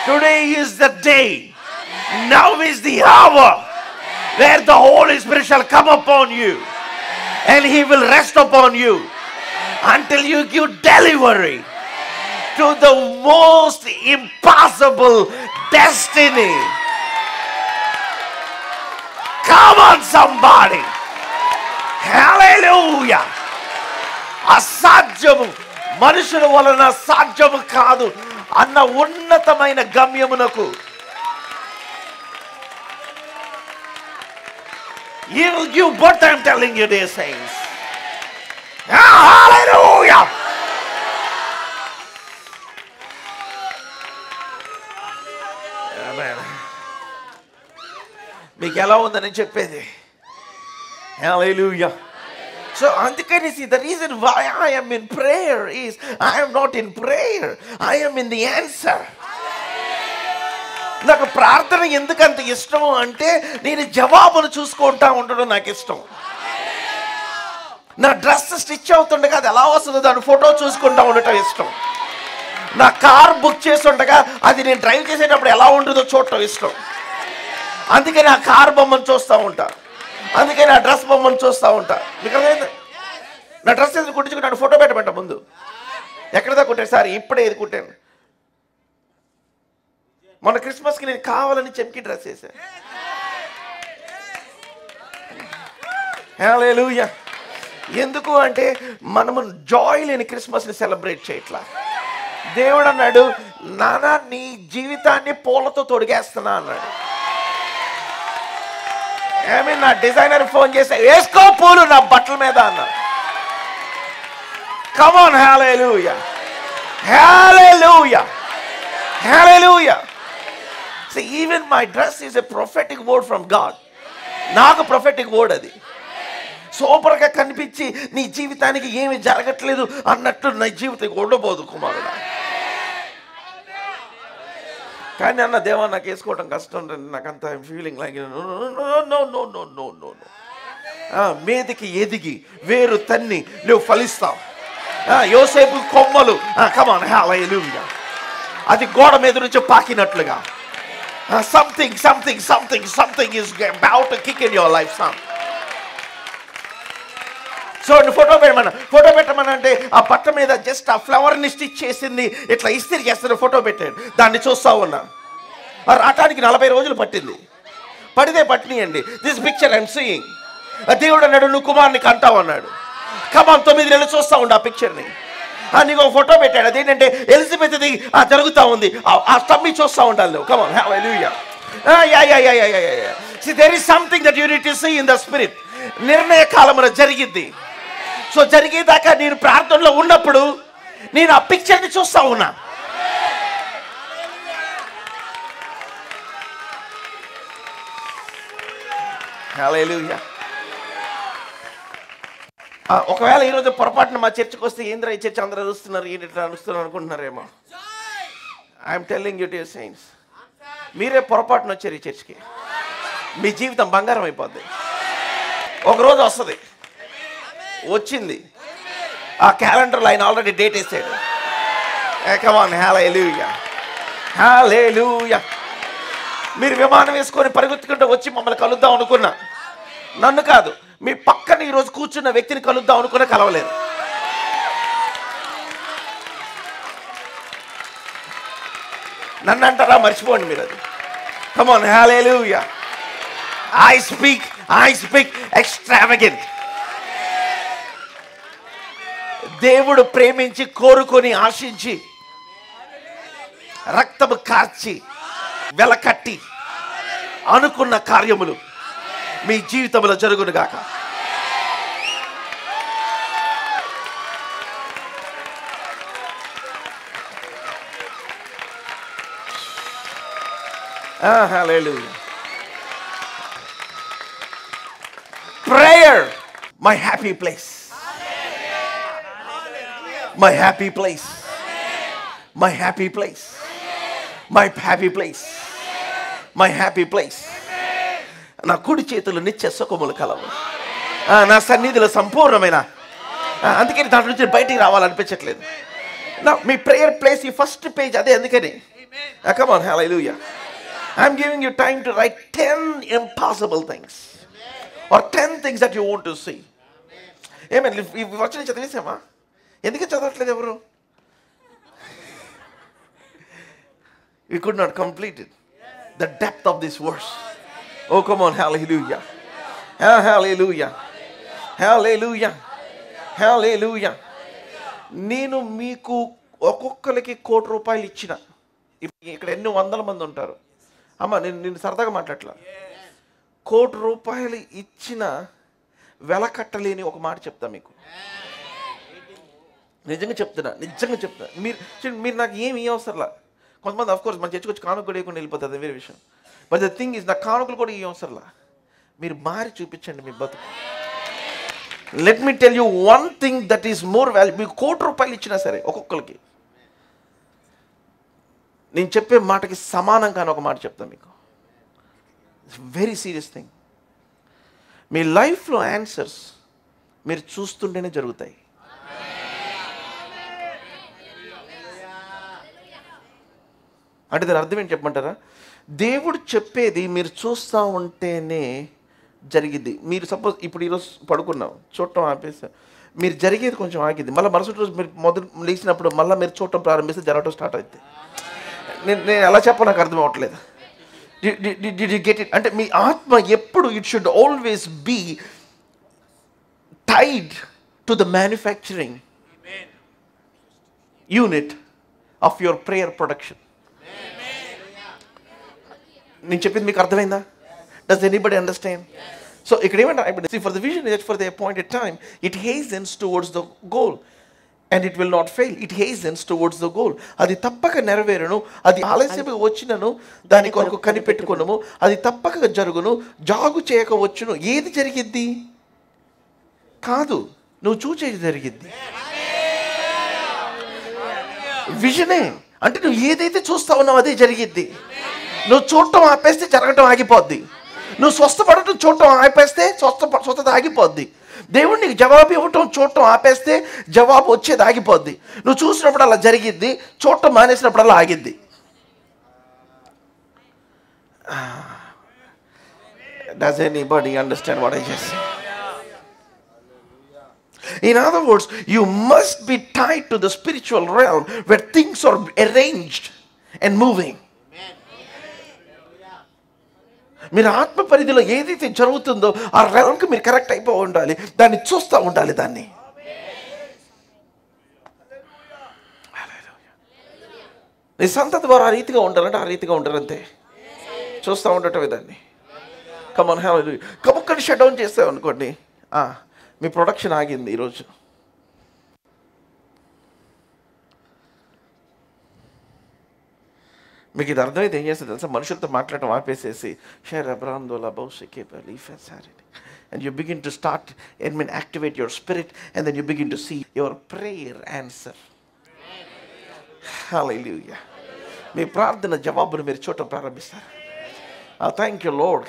Today is the day. Now is the hour where the Holy Spirit shall come upon you and He will rest upon you until you give delivery to the most impossible destiny. Come on somebody. Hallelujah. అసాధ్యము మనుషుల వలన సాధ్యము కాదు అన్న ఉన్నతమైన గమ్యమునకు He will give birth, I'm telling you, dear saints. Hallelujah! Amen. మీకు ఎలా ఉందని చెప్పేది. Hallelujah. So, అందుకని see, the reason why I am in prayer is I am not in prayer, I am in the answer. నాకు ప్రార్థన ఎందుకంత ఇష్టం అంటే నేను జవాబును చూసుకుంటా ఉండడం నాకు ఇష్టం. నా డ్రెస్ స్టిచ్ అవుతుండగా అది ఎలా వస్తుందో దాని ఫోటో చూసుకుంటా ఉండటం ఇష్టం. నా కార్ బుక్ చేసి ఉండగా అది నేను డ్రైవ్ చేసేటప్పుడు ఎలా ఉంటుందో చూడటం ఇష్టం. అందుకే నా కార్ బొమ్మను చూస్తూ ఉంటా, అందుకే నా డ్రెస్ బొమ్మను చూస్తూ ఉంటా. మీకు నా డ్రెస్ ఏది కుట్టించుకుంటాను, ఫోటో పెట్టమంట ముందు. ఎక్కడదా కుట్టాను సార్, ఇప్పుడే ఏది కుట్టాను. మొన్న క్రిస్మస్కి నేను కావాలని చెంకి డ్రెస్ వేసాను. హల్లెలూయా. ఎందుకు అంటే మనము జాయ్ లేని క్రిస్మస్ని సెలబ్రేట్ చేయట్లా. దేవుడు అన్నాడు, నానా నీ జీవితాన్ని పూలతో తొడిగేస్తున్నా అన్నాడు. నా డిజైనర్ ఫోన్ చేస్తే వేసుకో పూలు నా బట్టల మీద అన్నా. Come on, hallelujah, hallelujah, hallelujah. See, even my dress is a prophetic word from God. నాకు prophetic word అది. సూపర్గా కనిపించి నీ జీవితానికి ఏమి జరగట్లేదు అన్నట్టు నా జీవితం ఉండబోదు కుమారుడా. కానీ అన్న దేవా నాకు వేసుకోవడం కష్టం, నాకంత ఫీలింగ్ లైక్ నో. మీదికి ఎదిగి వేరు తన్ని నువ్వు ఫలిస్తావు. యోసేపు కొమ్మలు, కమాన్ హల్లెలూయా, అది గోడ మీద నుంచి పాకినట్లుగా something is about to kick in your life, son. So photo పెట్టమని అంటే ఆ పట్ట మీద జస్ట్ ఆ ఫ్లవర్ని స్టిచ్ చేసింది ఇట్లా ఇస్త్రీ చేస్తున్న ఫోటో పెట్టాడు. దాన్ని చూస్తూ ఉన్నా. రావటానికి 40 రోజులు పట్టింది. పట్టినాయండి. This picture I'm seeing. దేవుడు అన్నాడు, నువ్వు కుమారుని కంటావు అన్నాడు. కమాన్ 9 నెలలు చూస్తూ ఉండు ఆ పిక్చర్ని. నీకు ఒక ఫోటో పెట్టాడు. అదేంటంటే ఎలిజబెత్ది జరుగుతూ ఉంది, ఆ స్టమ్మి చూస్తూ ఉంటాను. కమాన్ హల్లెలూయా. See, there is something that you need to see in the spirit. నిర్ణయ కాలమున జరిగింది. సో జరిగేదాకా నేను ప్రార్థనలో ఉన్నప్పుడు నేను ఆ పిక్చర్ని చూస్తూ ఉన్నా. హల్లెలూయా. ఒకవేళ ఈరోజు పొరపాటున మా చర్చకు వస్తే ఏంద్ర ఈ చర్చ అందరూ చూస్తున్నారు, ఏంటి అనుస్తున్నారు అనుకుంటున్నారేమో. I'm telling you dear saints, మీరే పొరపాటున వచ్చారు ఈ చర్చ్కి, మీ జీవితం బంగారం అయిపోద్ది. ఒకరోజు వస్తుంది, వచ్చింది, ఆ క్యాలెండర్లో ఆయన ఆల్రెడీ డేట్ వేసాడు. కమ్ ఆన్ హల్లెలూయా, హల్లెలూయా. మీరు విమానం వేసుకొని పరిగెత్తుకుంటూ వచ్చి మమ్మల్ని కలుద్దాం అనుకున్నా, నన్ను కాదు, మీ పక్కన ఈరోజు కూర్చున్న వ్యక్తిని కలుద్దాం అనుకున్నా కలవలేదు. నన్ను అంటారా? మర్చిపోండి మీరు అది. Come on, hallelujah. I speak extravagant. దేవుడు ప్రేమించి, కోరుకొని, ఆశించి, రక్తము కార్చి, వెలకట్టి అనుకున్న కార్యములు మీ జీవితంలో జరుగునుగాక. Hallelujah. Prayer, my happy place. My happy place. My happy place. My happy place. My happy place. నా కుడి చేతులు నిత్య సుఖములు కలవు, నా సన్నిధిలో సంపూర్ణమైన, అందుకని దాంట్లో నుంచి బయటికి రావాలనిపించట్లేదు. నా మీ ప్రేయర్ ప్లేస్ ఈ ఫస్ట్ పేజ్ అదే. అందుకని come on, hallelujah. I'm giving you time to write 10 impossible things or 10 things that you want to see. Amen. ఈ వచనం చదివేసామా? ఎందుకు చదవట్లేదు ఎవరు? We could not complete it. The depth of this verse. Oh, come on, hallelujah. Hallelujah. Hallelujah. Hallelujah. నేను మీకు ఒక్కొక్కరికి ₹1,00,00,000 ఇచ్చిన, ఇక్కడ ఎన్ని వందల మంది ఉంటారు అమ్మ, నేను సరదాగా మాట్లాడలా, ₹1,00,00,000 ఇచ్చిన వెల కట్టలేని ఒక మాట చెప్తా మీకు. నిజంగా చెప్తున్నా. మీరు నాకు ఏమి అవసరంలా. కొంతమంది ఆఫ్ కోర్స్ మన చర్చకు వచ్చి కానుకలు కూడా వేయకుండా వెళ్ళిపోతుంది, వేరే విషయం. బట్ ద థింగ్ ఈజ్, నా కానుకలు కూడా ఏం అవసరంలా. మీరు మారి చూపించండి మీ బతుకు. Let me tell you one thing that is more value. మీకు ₹1,00,00,000 ఇచ్చినా సరే ఒక్కొక్కరికి, నేను చెప్పే మాటకి సమానం కానీ ఒక మాట చెప్తాను మీకు. It's very serious thing. మీ లైఫ్లో ఆన్సర్స్ మీరు చూస్తుంటేనే జరుగుతాయి. అంటే దాని అర్థం ఏంటి చెప్పమంటారా? దేవుడు చెప్పేది మీరు చూస్తూ ఉంటేనే జరిగిద్ది. మీరు సపోజ్ ఇప్పుడు ఈరోజు పడుకున్నాం, చూడటం ఆపేసా, మీరు జరిగేది కొంచెం ఆగిద్ది, మళ్ళీ మరుసటి రోజు మీరు మొదలు లేచినప్పుడు మళ్ళీ మీరు చూడటం ప్రారంభిస్తే జరగటం స్టార్ట్ అవుతుంది. నేను ఎలా చెప్పో నాకు అర్థం అవ్వట్లేదు. Did you get it? అంటే మీ ఆత్మ ఎప్పుడు, it should always be tied to the manufacturing unit of your prayer production. నేను చెప్పింది మీకు అర్థమైందా? Does anybody understand? So ఇక్కడ ఏమంటే, see, for the vision is for the appointed time, it hastens towards the goal and it will not fail. It hastens towards the goal. అది తప్పక నెరవేరును, అది ఆలస్యంగా వచ్చినను దాని కొరకు కనిపెట్టుకున్నాము, అది తప్పక జరుగును, జాగు చేయక వచ్చును. ఏది జరిగిద్ది కాదు, నువ్వు చూచేది జరిగిద్ది. విజనే అంటే నువ్వు ఏదైతే చూస్తా ఉన్నావు అదే జరిగిద్ది. నువ్వు చూడటం ఆపేస్తే జరగటం ఆగిపోద్ది. నువ్వు స్వస్థపడటం చూడటం ఆపేస్తే స్వస్థత ఆగిపోద్ది. దేవుడు నీకు జవాబు ఇవ్వటం చూడటం ఆపేస్తే జవాబు వచ్చేది ఆగిపోద్ది. నువ్వు చూసినప్పుడు అలా జరిగిద్ది, చూడటం మానేసినప్పుడు అలా ఆగిద్ది. Does anybody understand what I just said? In other words, you must be tied to the spiritual realm where things are arranged and moving. మీరు ఆత్మ పరిధిలో ఏదైతే జరుగుతుందో ఆ realmకి మీరు కరెక్ట్ అయిపోయి ఉండాలి, దాన్ని చూస్తూ ఉండాలి. దాన్ని నీ సంతతి వారు ఆ రీతిగా ఉండాలంటే ఆ రీతిగా ఉంటారంతే, చూస్తూ ఉండటమే దాన్ని. కమాన్, హల్లెలూయా. కబుక్కని షట్ డౌన్ చేస్తావు అనుకోండి, మీ ప్రొడక్షన్ ఆగింది ఈరోజు. మీకు ఇది అర్థమైతే ఏం చేస్తుంది తెలుసా? మనుషులతో మాట్లాడటం ఆపేసేసి and you begin to start and activate your spirit, and then you begin to see your prayer answer. Hallelujah. మీ ప్రార్థన జవాబును మీరు చూడటం ప్రారంభిస్తారు. Thank you, Lord.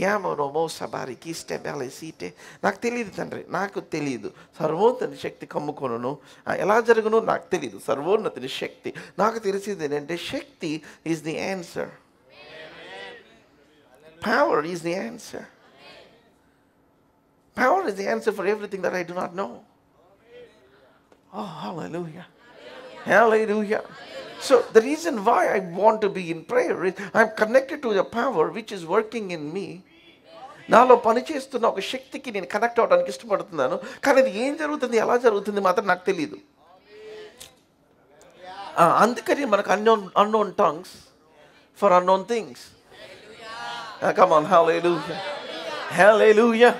యామోనోమో సబారి కీస్టే బ్యాలే సీటే. నాకు తెలియదు తండ్రి, నాకు తెలియదు. సర్వోన్నతుని శక్తి కమ్ముకొనును. ఎలా జరుగును నాకు తెలియదు. సర్వోన్నతుని శక్తి. నాకు తెలిసింది ఏంటంటే శక్తి is the answer. Power is the answer. Power is the answer for everything that I do not know. Oh, hallelujah. Hallelujah. So the reason why I want to be in prayer is I'm connected to the power which is working in me. నాలో పనిచేస్తున్న ఒక శక్తికి నేను connect అవ్వడానికి ఇష్టపడుతున్నాను. కానీ అది ఏం జరుగుతుంది, ఎలా జరుగుతుంది మాత్రం నాకు తెలియదు. అందుకని మనకు unknown tongues for unknown things. Come on, hallelujah. Hallelujah.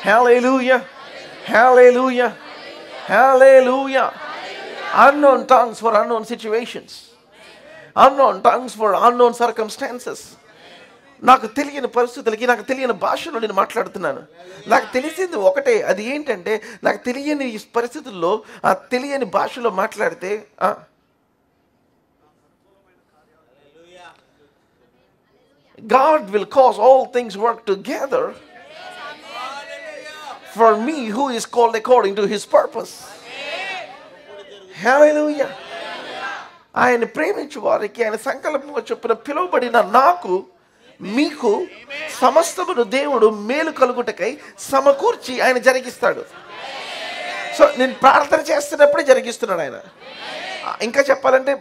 Hallelujah. Hallelujah. Hallelujah. Unknown tongues for unknown situations. Unknown tongues for unknown circumstances. నాకు తెలియని పరిస్థితులకి, నాకు తెలియని భాషలో నేను మాట్లాడుతున్నాను. నాకు తెలిసింది ఒకటే, అది ఏంటంటే నాకు తెలియని పరిస్థితుల్లో ఆ తెలియని భాషలో మాట్లాడితే God will cause all things work together for me who is called according to his purpose. Hallelujah. ఆయన ప్రేమించు వారికి ఆయన సంకల్పంగా చొప్పున పిలువబడిన నాకు మీకు సమస్తమును దేవుడు మేలు కలుగుటకై సమకూర్చి ఆయన జరిగిస్తాడు. సో నేను ప్రార్థన చేస్తున్నప్పుడే జరిగిస్తున్నాడు ఆయన. ఇంకా చెప్పాలంటే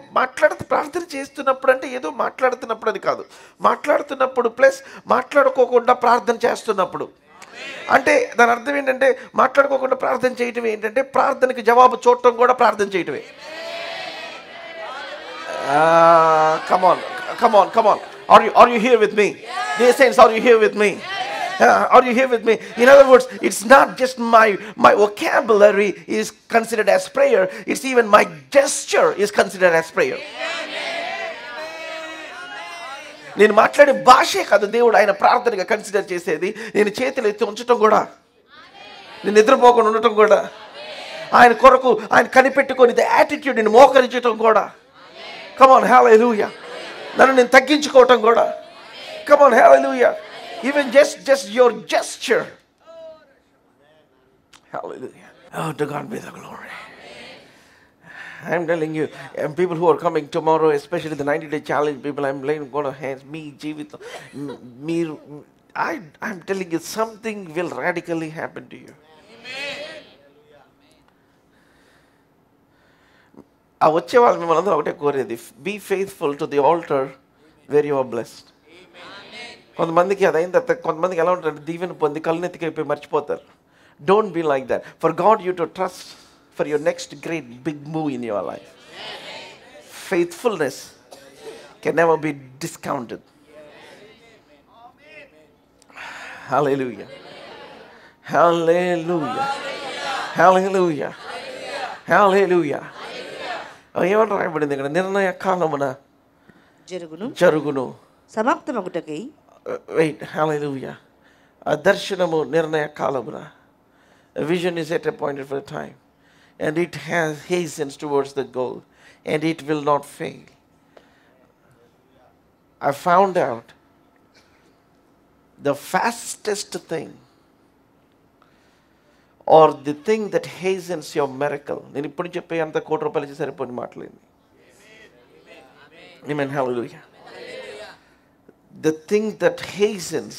ప్రార్థన చేస్తున్నప్పుడు అంటే ఏదో మాట్లాడుతున్నప్పుడు అని కాదు, మాట్లాడుతున్నప్పుడు ప్లస్ మాట్లాడుకోకుండా ప్రార్థన చేస్తున్నప్పుడు. అంటే దాని అర్థం ఏంటంటే మాట్లాడుకోకుండా ప్రార్థన చేయటం ఏంటంటే ప్రార్థనకి జవాబు చూడటం కూడా ప్రార్థన చేయటమే. Come on. Are you here with me? Dear saints, are you here with me? Are you here with me? In other words, it's not just my vocabulary is considered as prayer. It's even my gesture is considered as prayer. నేను మాట్లాడే భాషే కాదు దేవుడు ఆయన ప్రార్థనగా consider చేసేది. నేను చేతులు ఎత్తి ఉంచటం కూడా, నేను నిద్రపోకుండా ఉండటం కూడా, ఆయన కొరకు ఆయన కనిపెట్టుకొని యాటిట్యూడ్ నేను మోకరించటం కూడా. Come on, hallelujah. నన్ను నేను తగ్గించుకోవటం కూడా. Come on, hallelujah. Even just your gesture. Hallelujah. Oh, to God be the glory. I'm telling you, people who are coming tomorrow, especially the 90-day challenge people, I'm laying God of hands, me, Jeevith, me, I'm telling you, something will radically happen to you. ఆ వచ్చే వాళ్ళు మిమ్మల్ని అందరూ ఒకటే కోరేది, be faithful to the altar where you are blessed. కొంతమందికి అది అయిన తర్వాత కొంతమందికి ఎలా ఉంటారు, దీవెన పొంది కళ్ళనెత్తికైపోయి మర్చిపోతారు. Don't be like that. For God you to trust for your next great big move in your life. Faithfulness can never be discounted. Hallelujah, hallelujah, hallelujah, hallelujah. ఏమని రాయబడింది ఇక్కడ? నిర్ణయ కాలమున జరుగును సమాప్తమగుటకై. వెయిట్, హల్లెలూయా. ఆ దర్శనము నిర్ణయ కాలమున. A vision is at a point of a time and it hastens towards the goal and it will not fail. I found out the fastest thing or the thing that hastens your miracle. నేను ఇప్పుడు చెప్పే అంత కోటి రూపాయలు సరిపోని మాటలేండి. Amen, hallelujah. The thing that hastens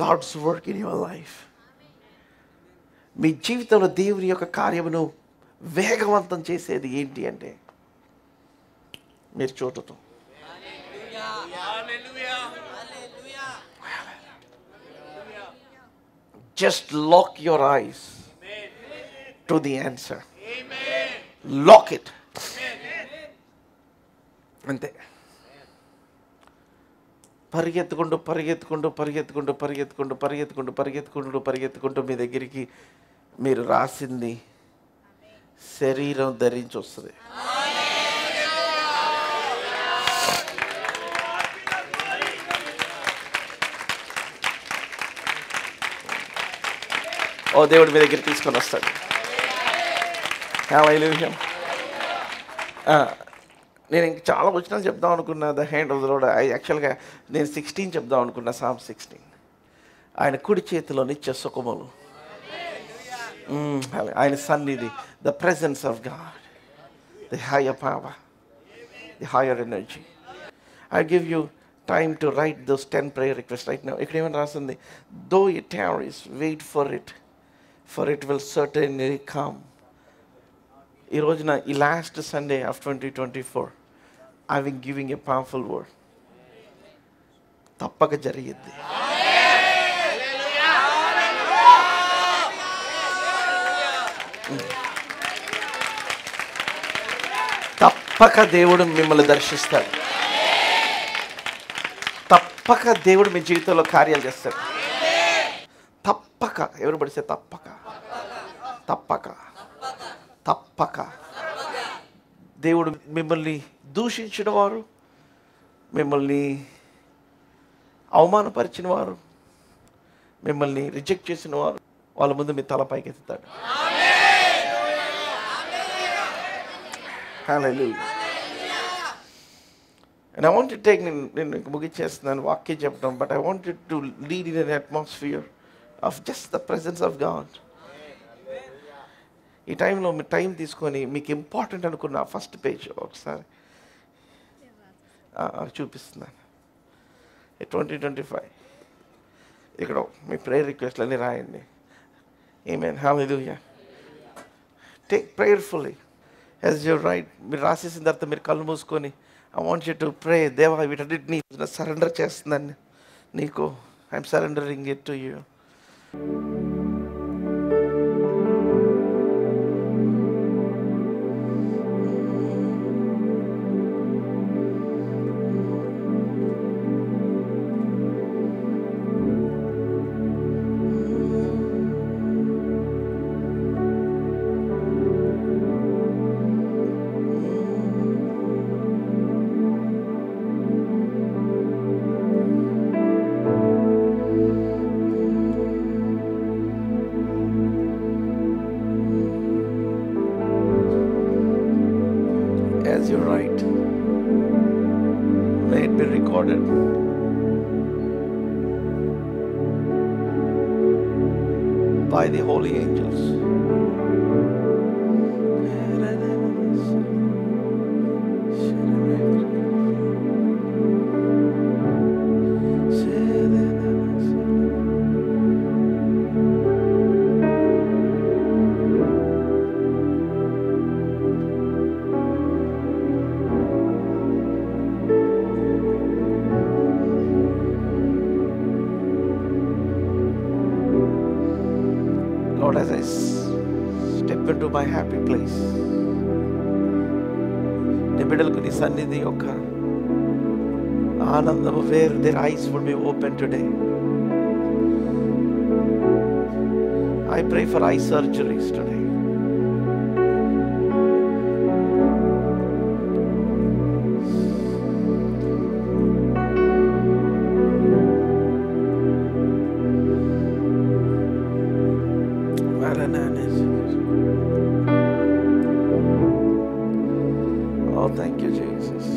God's work in your life. మీ జీవితంలో దేవుని యొక్క కార్యమును వేగవంతం చేసేది ఏంటి అంటే మీరు చూడటం. Just lock your eyes to the answer. Lock it. అంతే. పరిగెత్తుకుంటూ మీ దగ్గరికి మీరు రాసింది శరీరం ధరించి వస్తుంది. ఓ దేవుడు మీ దగ్గర తీసుకొని వస్తాడు. హల్లెలూయా. నేను ఇంక చాలా వచనాలు చెప్దాం అనుకున్నా. The hand of the lord. యాక్చువల్గా నేను 16 చెప్దాం అనుకున్నా, Psalm 16. ఆయన కుడి చేతిలో నిత్య సుఖములు. ఆయన సన్నిధి, the presence of God, the higher power, the higher energy. I give you time to write those 10 prayer requests right now. ఇక్కడ ఏమని రాస్తుంది? Though it tarries, wait for it will certainly come. ఈ రోజున, ఈ last Sunday off 2024, I will giving a powerful word. తప్పక జరిగిద్ది. తప్పక దేవుడు మిమ్మల్ని దర్శిస్తాడు. తప్పక దేవుడు మీ జీవితంలో కార్యాలు చేస్తాడు. తప్పక. ఎవరు పడితే తప్పక, తప్పక, తప్పక. దేవుడు మిమ్మల్ని దూషించిన వారు, మిమ్మల్ని అవమానపరిచిన వారు, మిమ్మల్ని రిజెక్ట్ చేసిన వారు, వాళ్ళ ముందు మీ తల పైకి ఎత్తుతాడు. Hallelujah. And I want to take, నేను ముగిచేస్తున్నాను వాక్యం చెప్పడం, but I wanted to lead in an atmosphere of just the presence of God. ఈ టైంలో మీ టైం తీసుకొని మీకు ఇంపార్టెంట్ అనుకున్న ఫస్ట్ పేజ్ ఒకసారి చూపిస్తున్నాను. 2025 ఇక్కడ మీ ప్రేయర్ రిక్వెస్ట్లు అన్నీ రాయండి. Amen. Hallelujah. Take prayerfully as you write. మీరు రాసేసిన తర్వాత మీరు కళ్ళు మూసుకొని, I want you to pray. దేవా, వీటన్నిటిని సరెండర్ చేస్తున్నాను నీకు. I'm surrendering it to you. As you write, may it be recorded by the holy angels. Lord, as I step into my happy place, నీ బిడ్డలకు నీ సన్నిధి యొక్క ఆనందము, where their eyes will be open today. I pray for eye surgeries today. Oh, thank you, Jesus.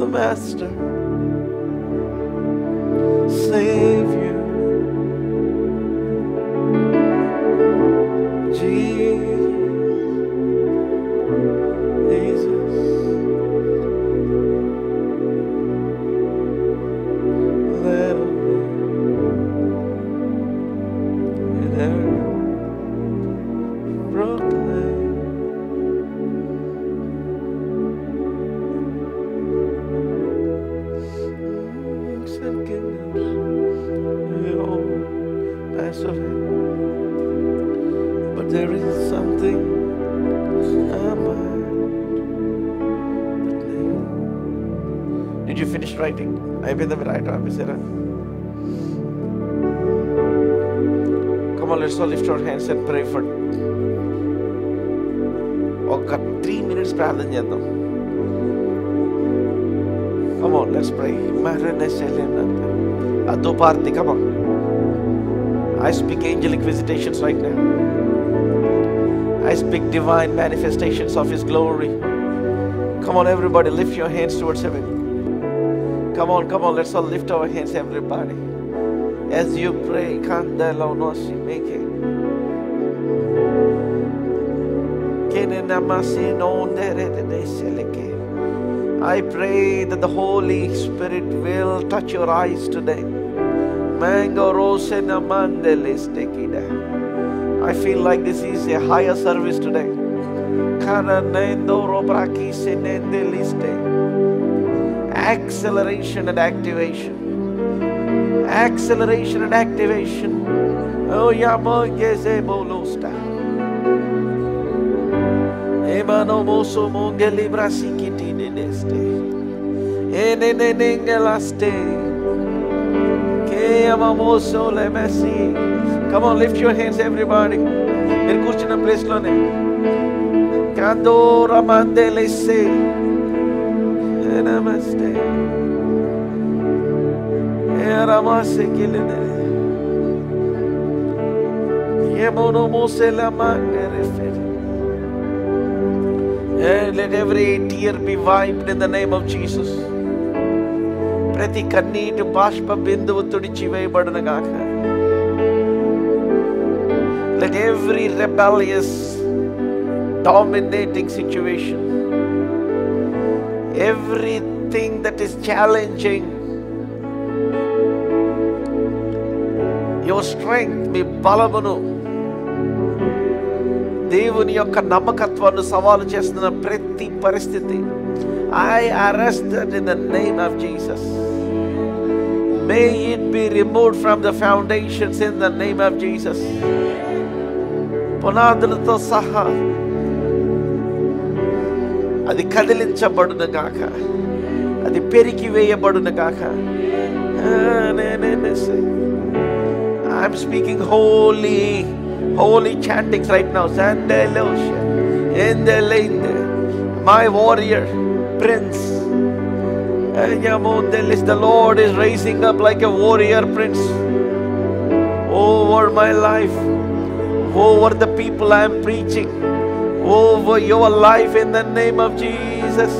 the Master, Savior, Jesus, let in earth proclaim. And kingdoms will all pass away, but there is something about the name. Did you finish writing? అయిపోయిందా మీరు రాయటం ఆపేసారా? Come on, let's all lift our hands and pray for ఒక 3 minutes ప్రార్థన చేద్దాం. Come on, let's pray. Come on. I speak angelic visitations right now. I speak divine manifestations of His glory. Come on, everybody, lift your hands towards heaven. Come on, let's all lift our hands, everybody. As you pray, I pray that the Holy Spirit will touch your eyes today. I feel like this is a higher service today. Acceleration and activation. Acceleration and activation. Oh, Yamogezebolosta. Emano moso mongeli brasikiti neste. Enenengelaste. Keamamoso lemesi. Come on, lift your hands, everybody. Meer kurchina place lone. Kandora mandele se. Namaste. Eramase kilene. Yemono mose la mangere fe. And let every tear be wiped in the name of Jesus. Prati kannీటి బాష్ప బిందువు తుడిచివేయబడునుగాక. Let every rebellious, dominating situation, everything that is challenging your strength, మీ బలమును, దేవుని యొక్క నమ్మకత్వాన్ని సవాలు చేస్తున్న ప్రతి పరిస్థితి, I arrest that in the name of Jesus. May it be removed from the foundations in the name of Jesus. పునాదులతో సహా అది కదిలించబడును గాక, అది పెరికివేయబడును గాక. I'm speaking holy chantings right now. My warrior prince, the Lord is raising up like a warrior prince over my life, over the people I am preaching, over your life in the name of Jesus.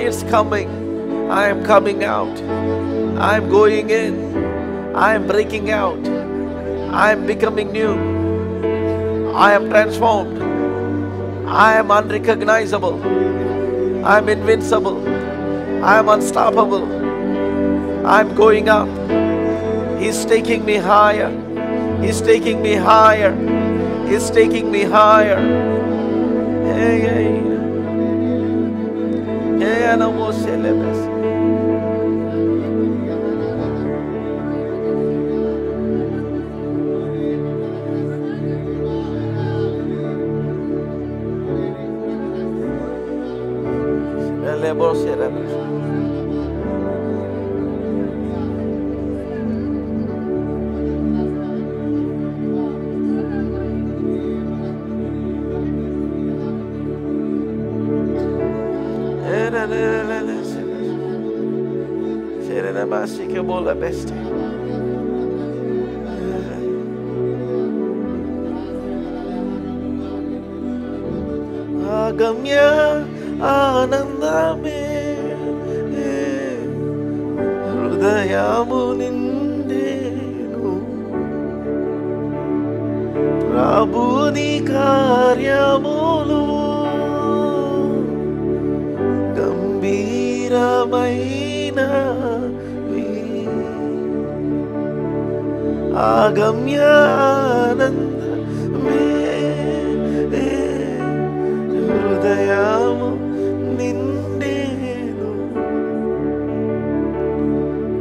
It's coming. I am coming out. I am going in. I am breaking out. I am becoming new. I am transformed. I am unrecognizable. I am invincible. I am unstoppable. I am going up. He's taking me higher. He's taking me higher. He's taking me higher. Hey, hey. Hey, I know what celebration. ఆగమ్య ఆనందమే హృదయము నిండేను ప్రభుని కార్యములు గంభీరమైనవి ఆగమ్య ఆనందమే హృదయము నిండేను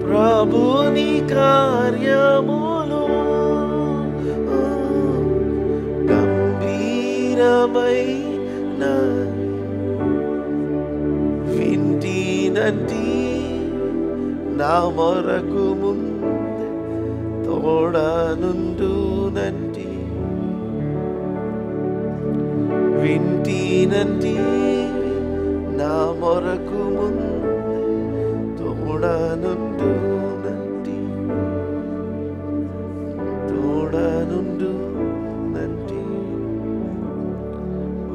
ప్రభుని కార్యములు గంభీరమైన వింటినంటి నా మొరకు ముందే తోడనుండునంటి వింటినంటి నా మొరకు ముందే తోడనుండునంటి తోడనుండునంటి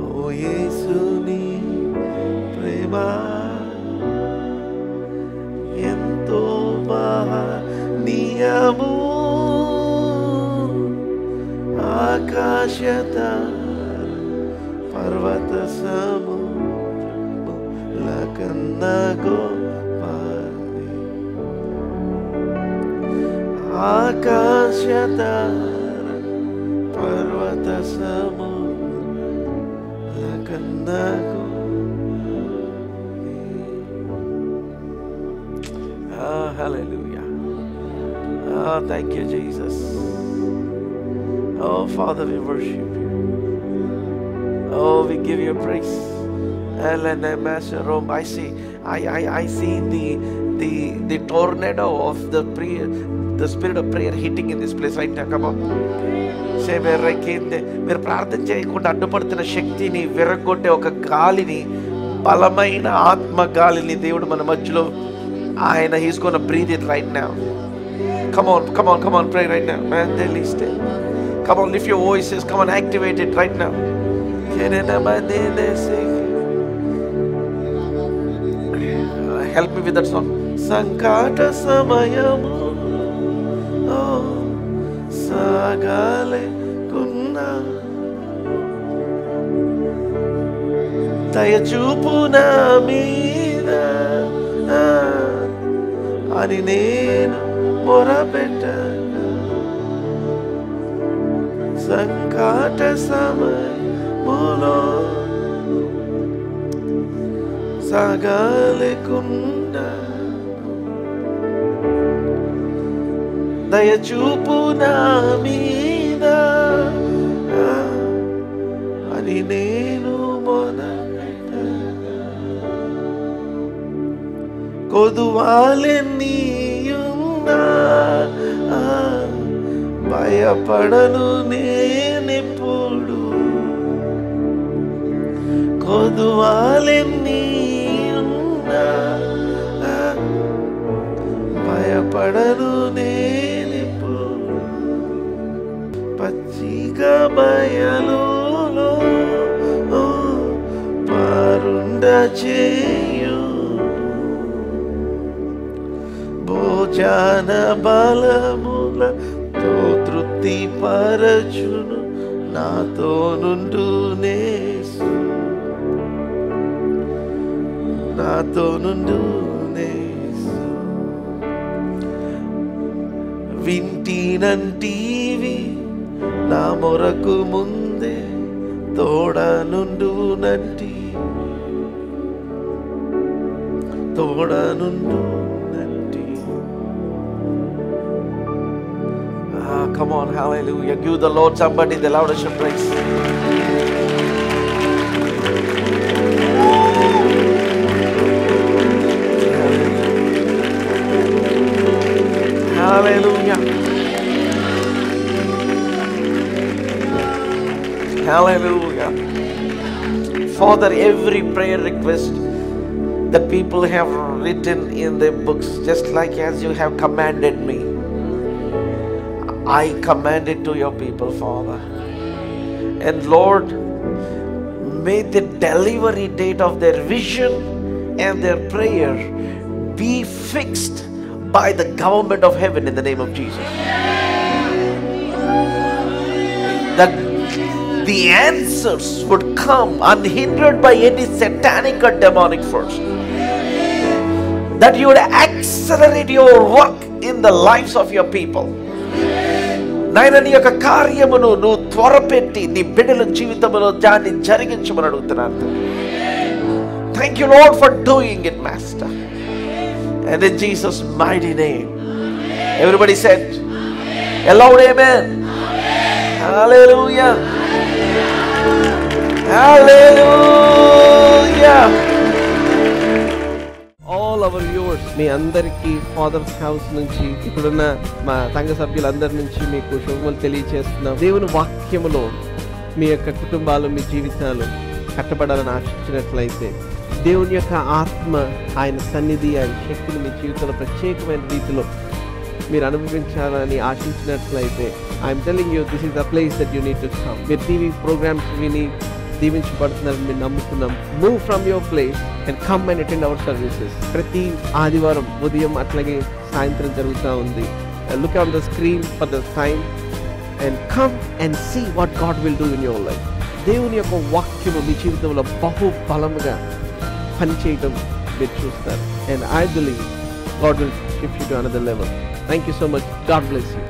ఓ యేసుని ప్రేమ ఎంతో మహనీయము ఆకాశత పర్వత సముద్రముల కన్నా గొప్పది ఆకాశత పర్వత సముద్రముల కన్నా hallelujah. Oh, thank you, Jesus. Oh, Father, we worship you. Oh, we give you praise. I see the tornado of the prayer, the spirit of prayer hitting in this place right now. Come on. మీరు ప్రార్థన చేయకుండా అడ్డుపడుతున్న శక్తిని విరగొట్టే ఒక గాలిని, బలమైన ఆత్మ గాలిని దేవుడు మన మధ్యలో ఆయన he's going to breathe it right now. Come on, pray right now. Man, they least. Come on, lift your voices. Come on, activate it right now. Help me with that song. Sankata samayamu sagale kunna dayachupu na meeda అని నేను మొరపెట్టగా సంకట సమయములో సాగలేకుండా దయచూపు నా మీద అని నేను మొరపెట్టగా కొదువాలెన్నీయున్నా భయపడను నేనెప్పుడు కొదువాలెన్నీయున్నా భయపడను నేనెప్పుడు పచ్చిక బయలులో పారుండ చేయు భోజన బలములతో తృప్తి పరచును నాతో నుండు నేసు నాతో నుండు నేసు వింటినంటివి నా మొరకు ముందే తోడనుండునంటి తోడనుండు. Come on, hallelujah. Give the Lord somebody the loudest praise. Hallelujah. Hallelujah. Father, every prayer request that people have written in their books, just like as you have commanded me, I command it to your people, Father. And Lord, may the delivery date of their vision and their prayer be fixed by the government of heaven in the name of Jesus. That the answers would come unhindered by any satanic or demonic force. That you would accelerate your work in the lives of your people. నాయన నీ యొక్క కార్యమును నువ్వు త్వరపెట్టి నీ బిడ్డల జీవితంలో దాన్ని జరిగించమని అడుగుతున్నాను. Thank you, Lord, for doing it, Master. And in Jesus' mighty name, everybody said, a loud amen. Hallelujah. Hallelujah. All our viewers, మీ అందరికీ ఫాదర్స్ హౌస్ నుంచి ఇప్పుడున్న మా సంఘ సభ్యులందరి నుంచి మీకు శుభములు తెలియజేస్తున్నాం. దేవుని వాక్యములో మీ యొక్క కుటుంబాలు, మీ జీవితాలు కట్టబడాలని ఆశించినట్లయితే, దేవుని యొక్క ఆత్మ, ఆయన సన్నిధి, ఆయన శక్తిని మీ జీవితంలో ప్రత్యేకమైన రీతిలో మీరు అనుభవించాలని ఆశించినట్లయితే, I'm telling you, this is the place that you need to come. మీరు టీవీ ప్రోగ్రామ్స్ విని దీవించబడుతున్నారని మేము నమ్ముతున్నాం. Move from your place and come and attend our services. ప్రతి ఆదివారం ఉదయం అట్లాగే సాయంత్రం జరుగుతూ ఉంది. Look on the screen for the time and come and see what God will do in your life. దేవుని యొక్క వాక్యము మీ జీవితంలో బహు బలముగా పనిచేయడం మీరు చూస్తారు. And I believe God will shift you to another level. Thank you so much. God bless you.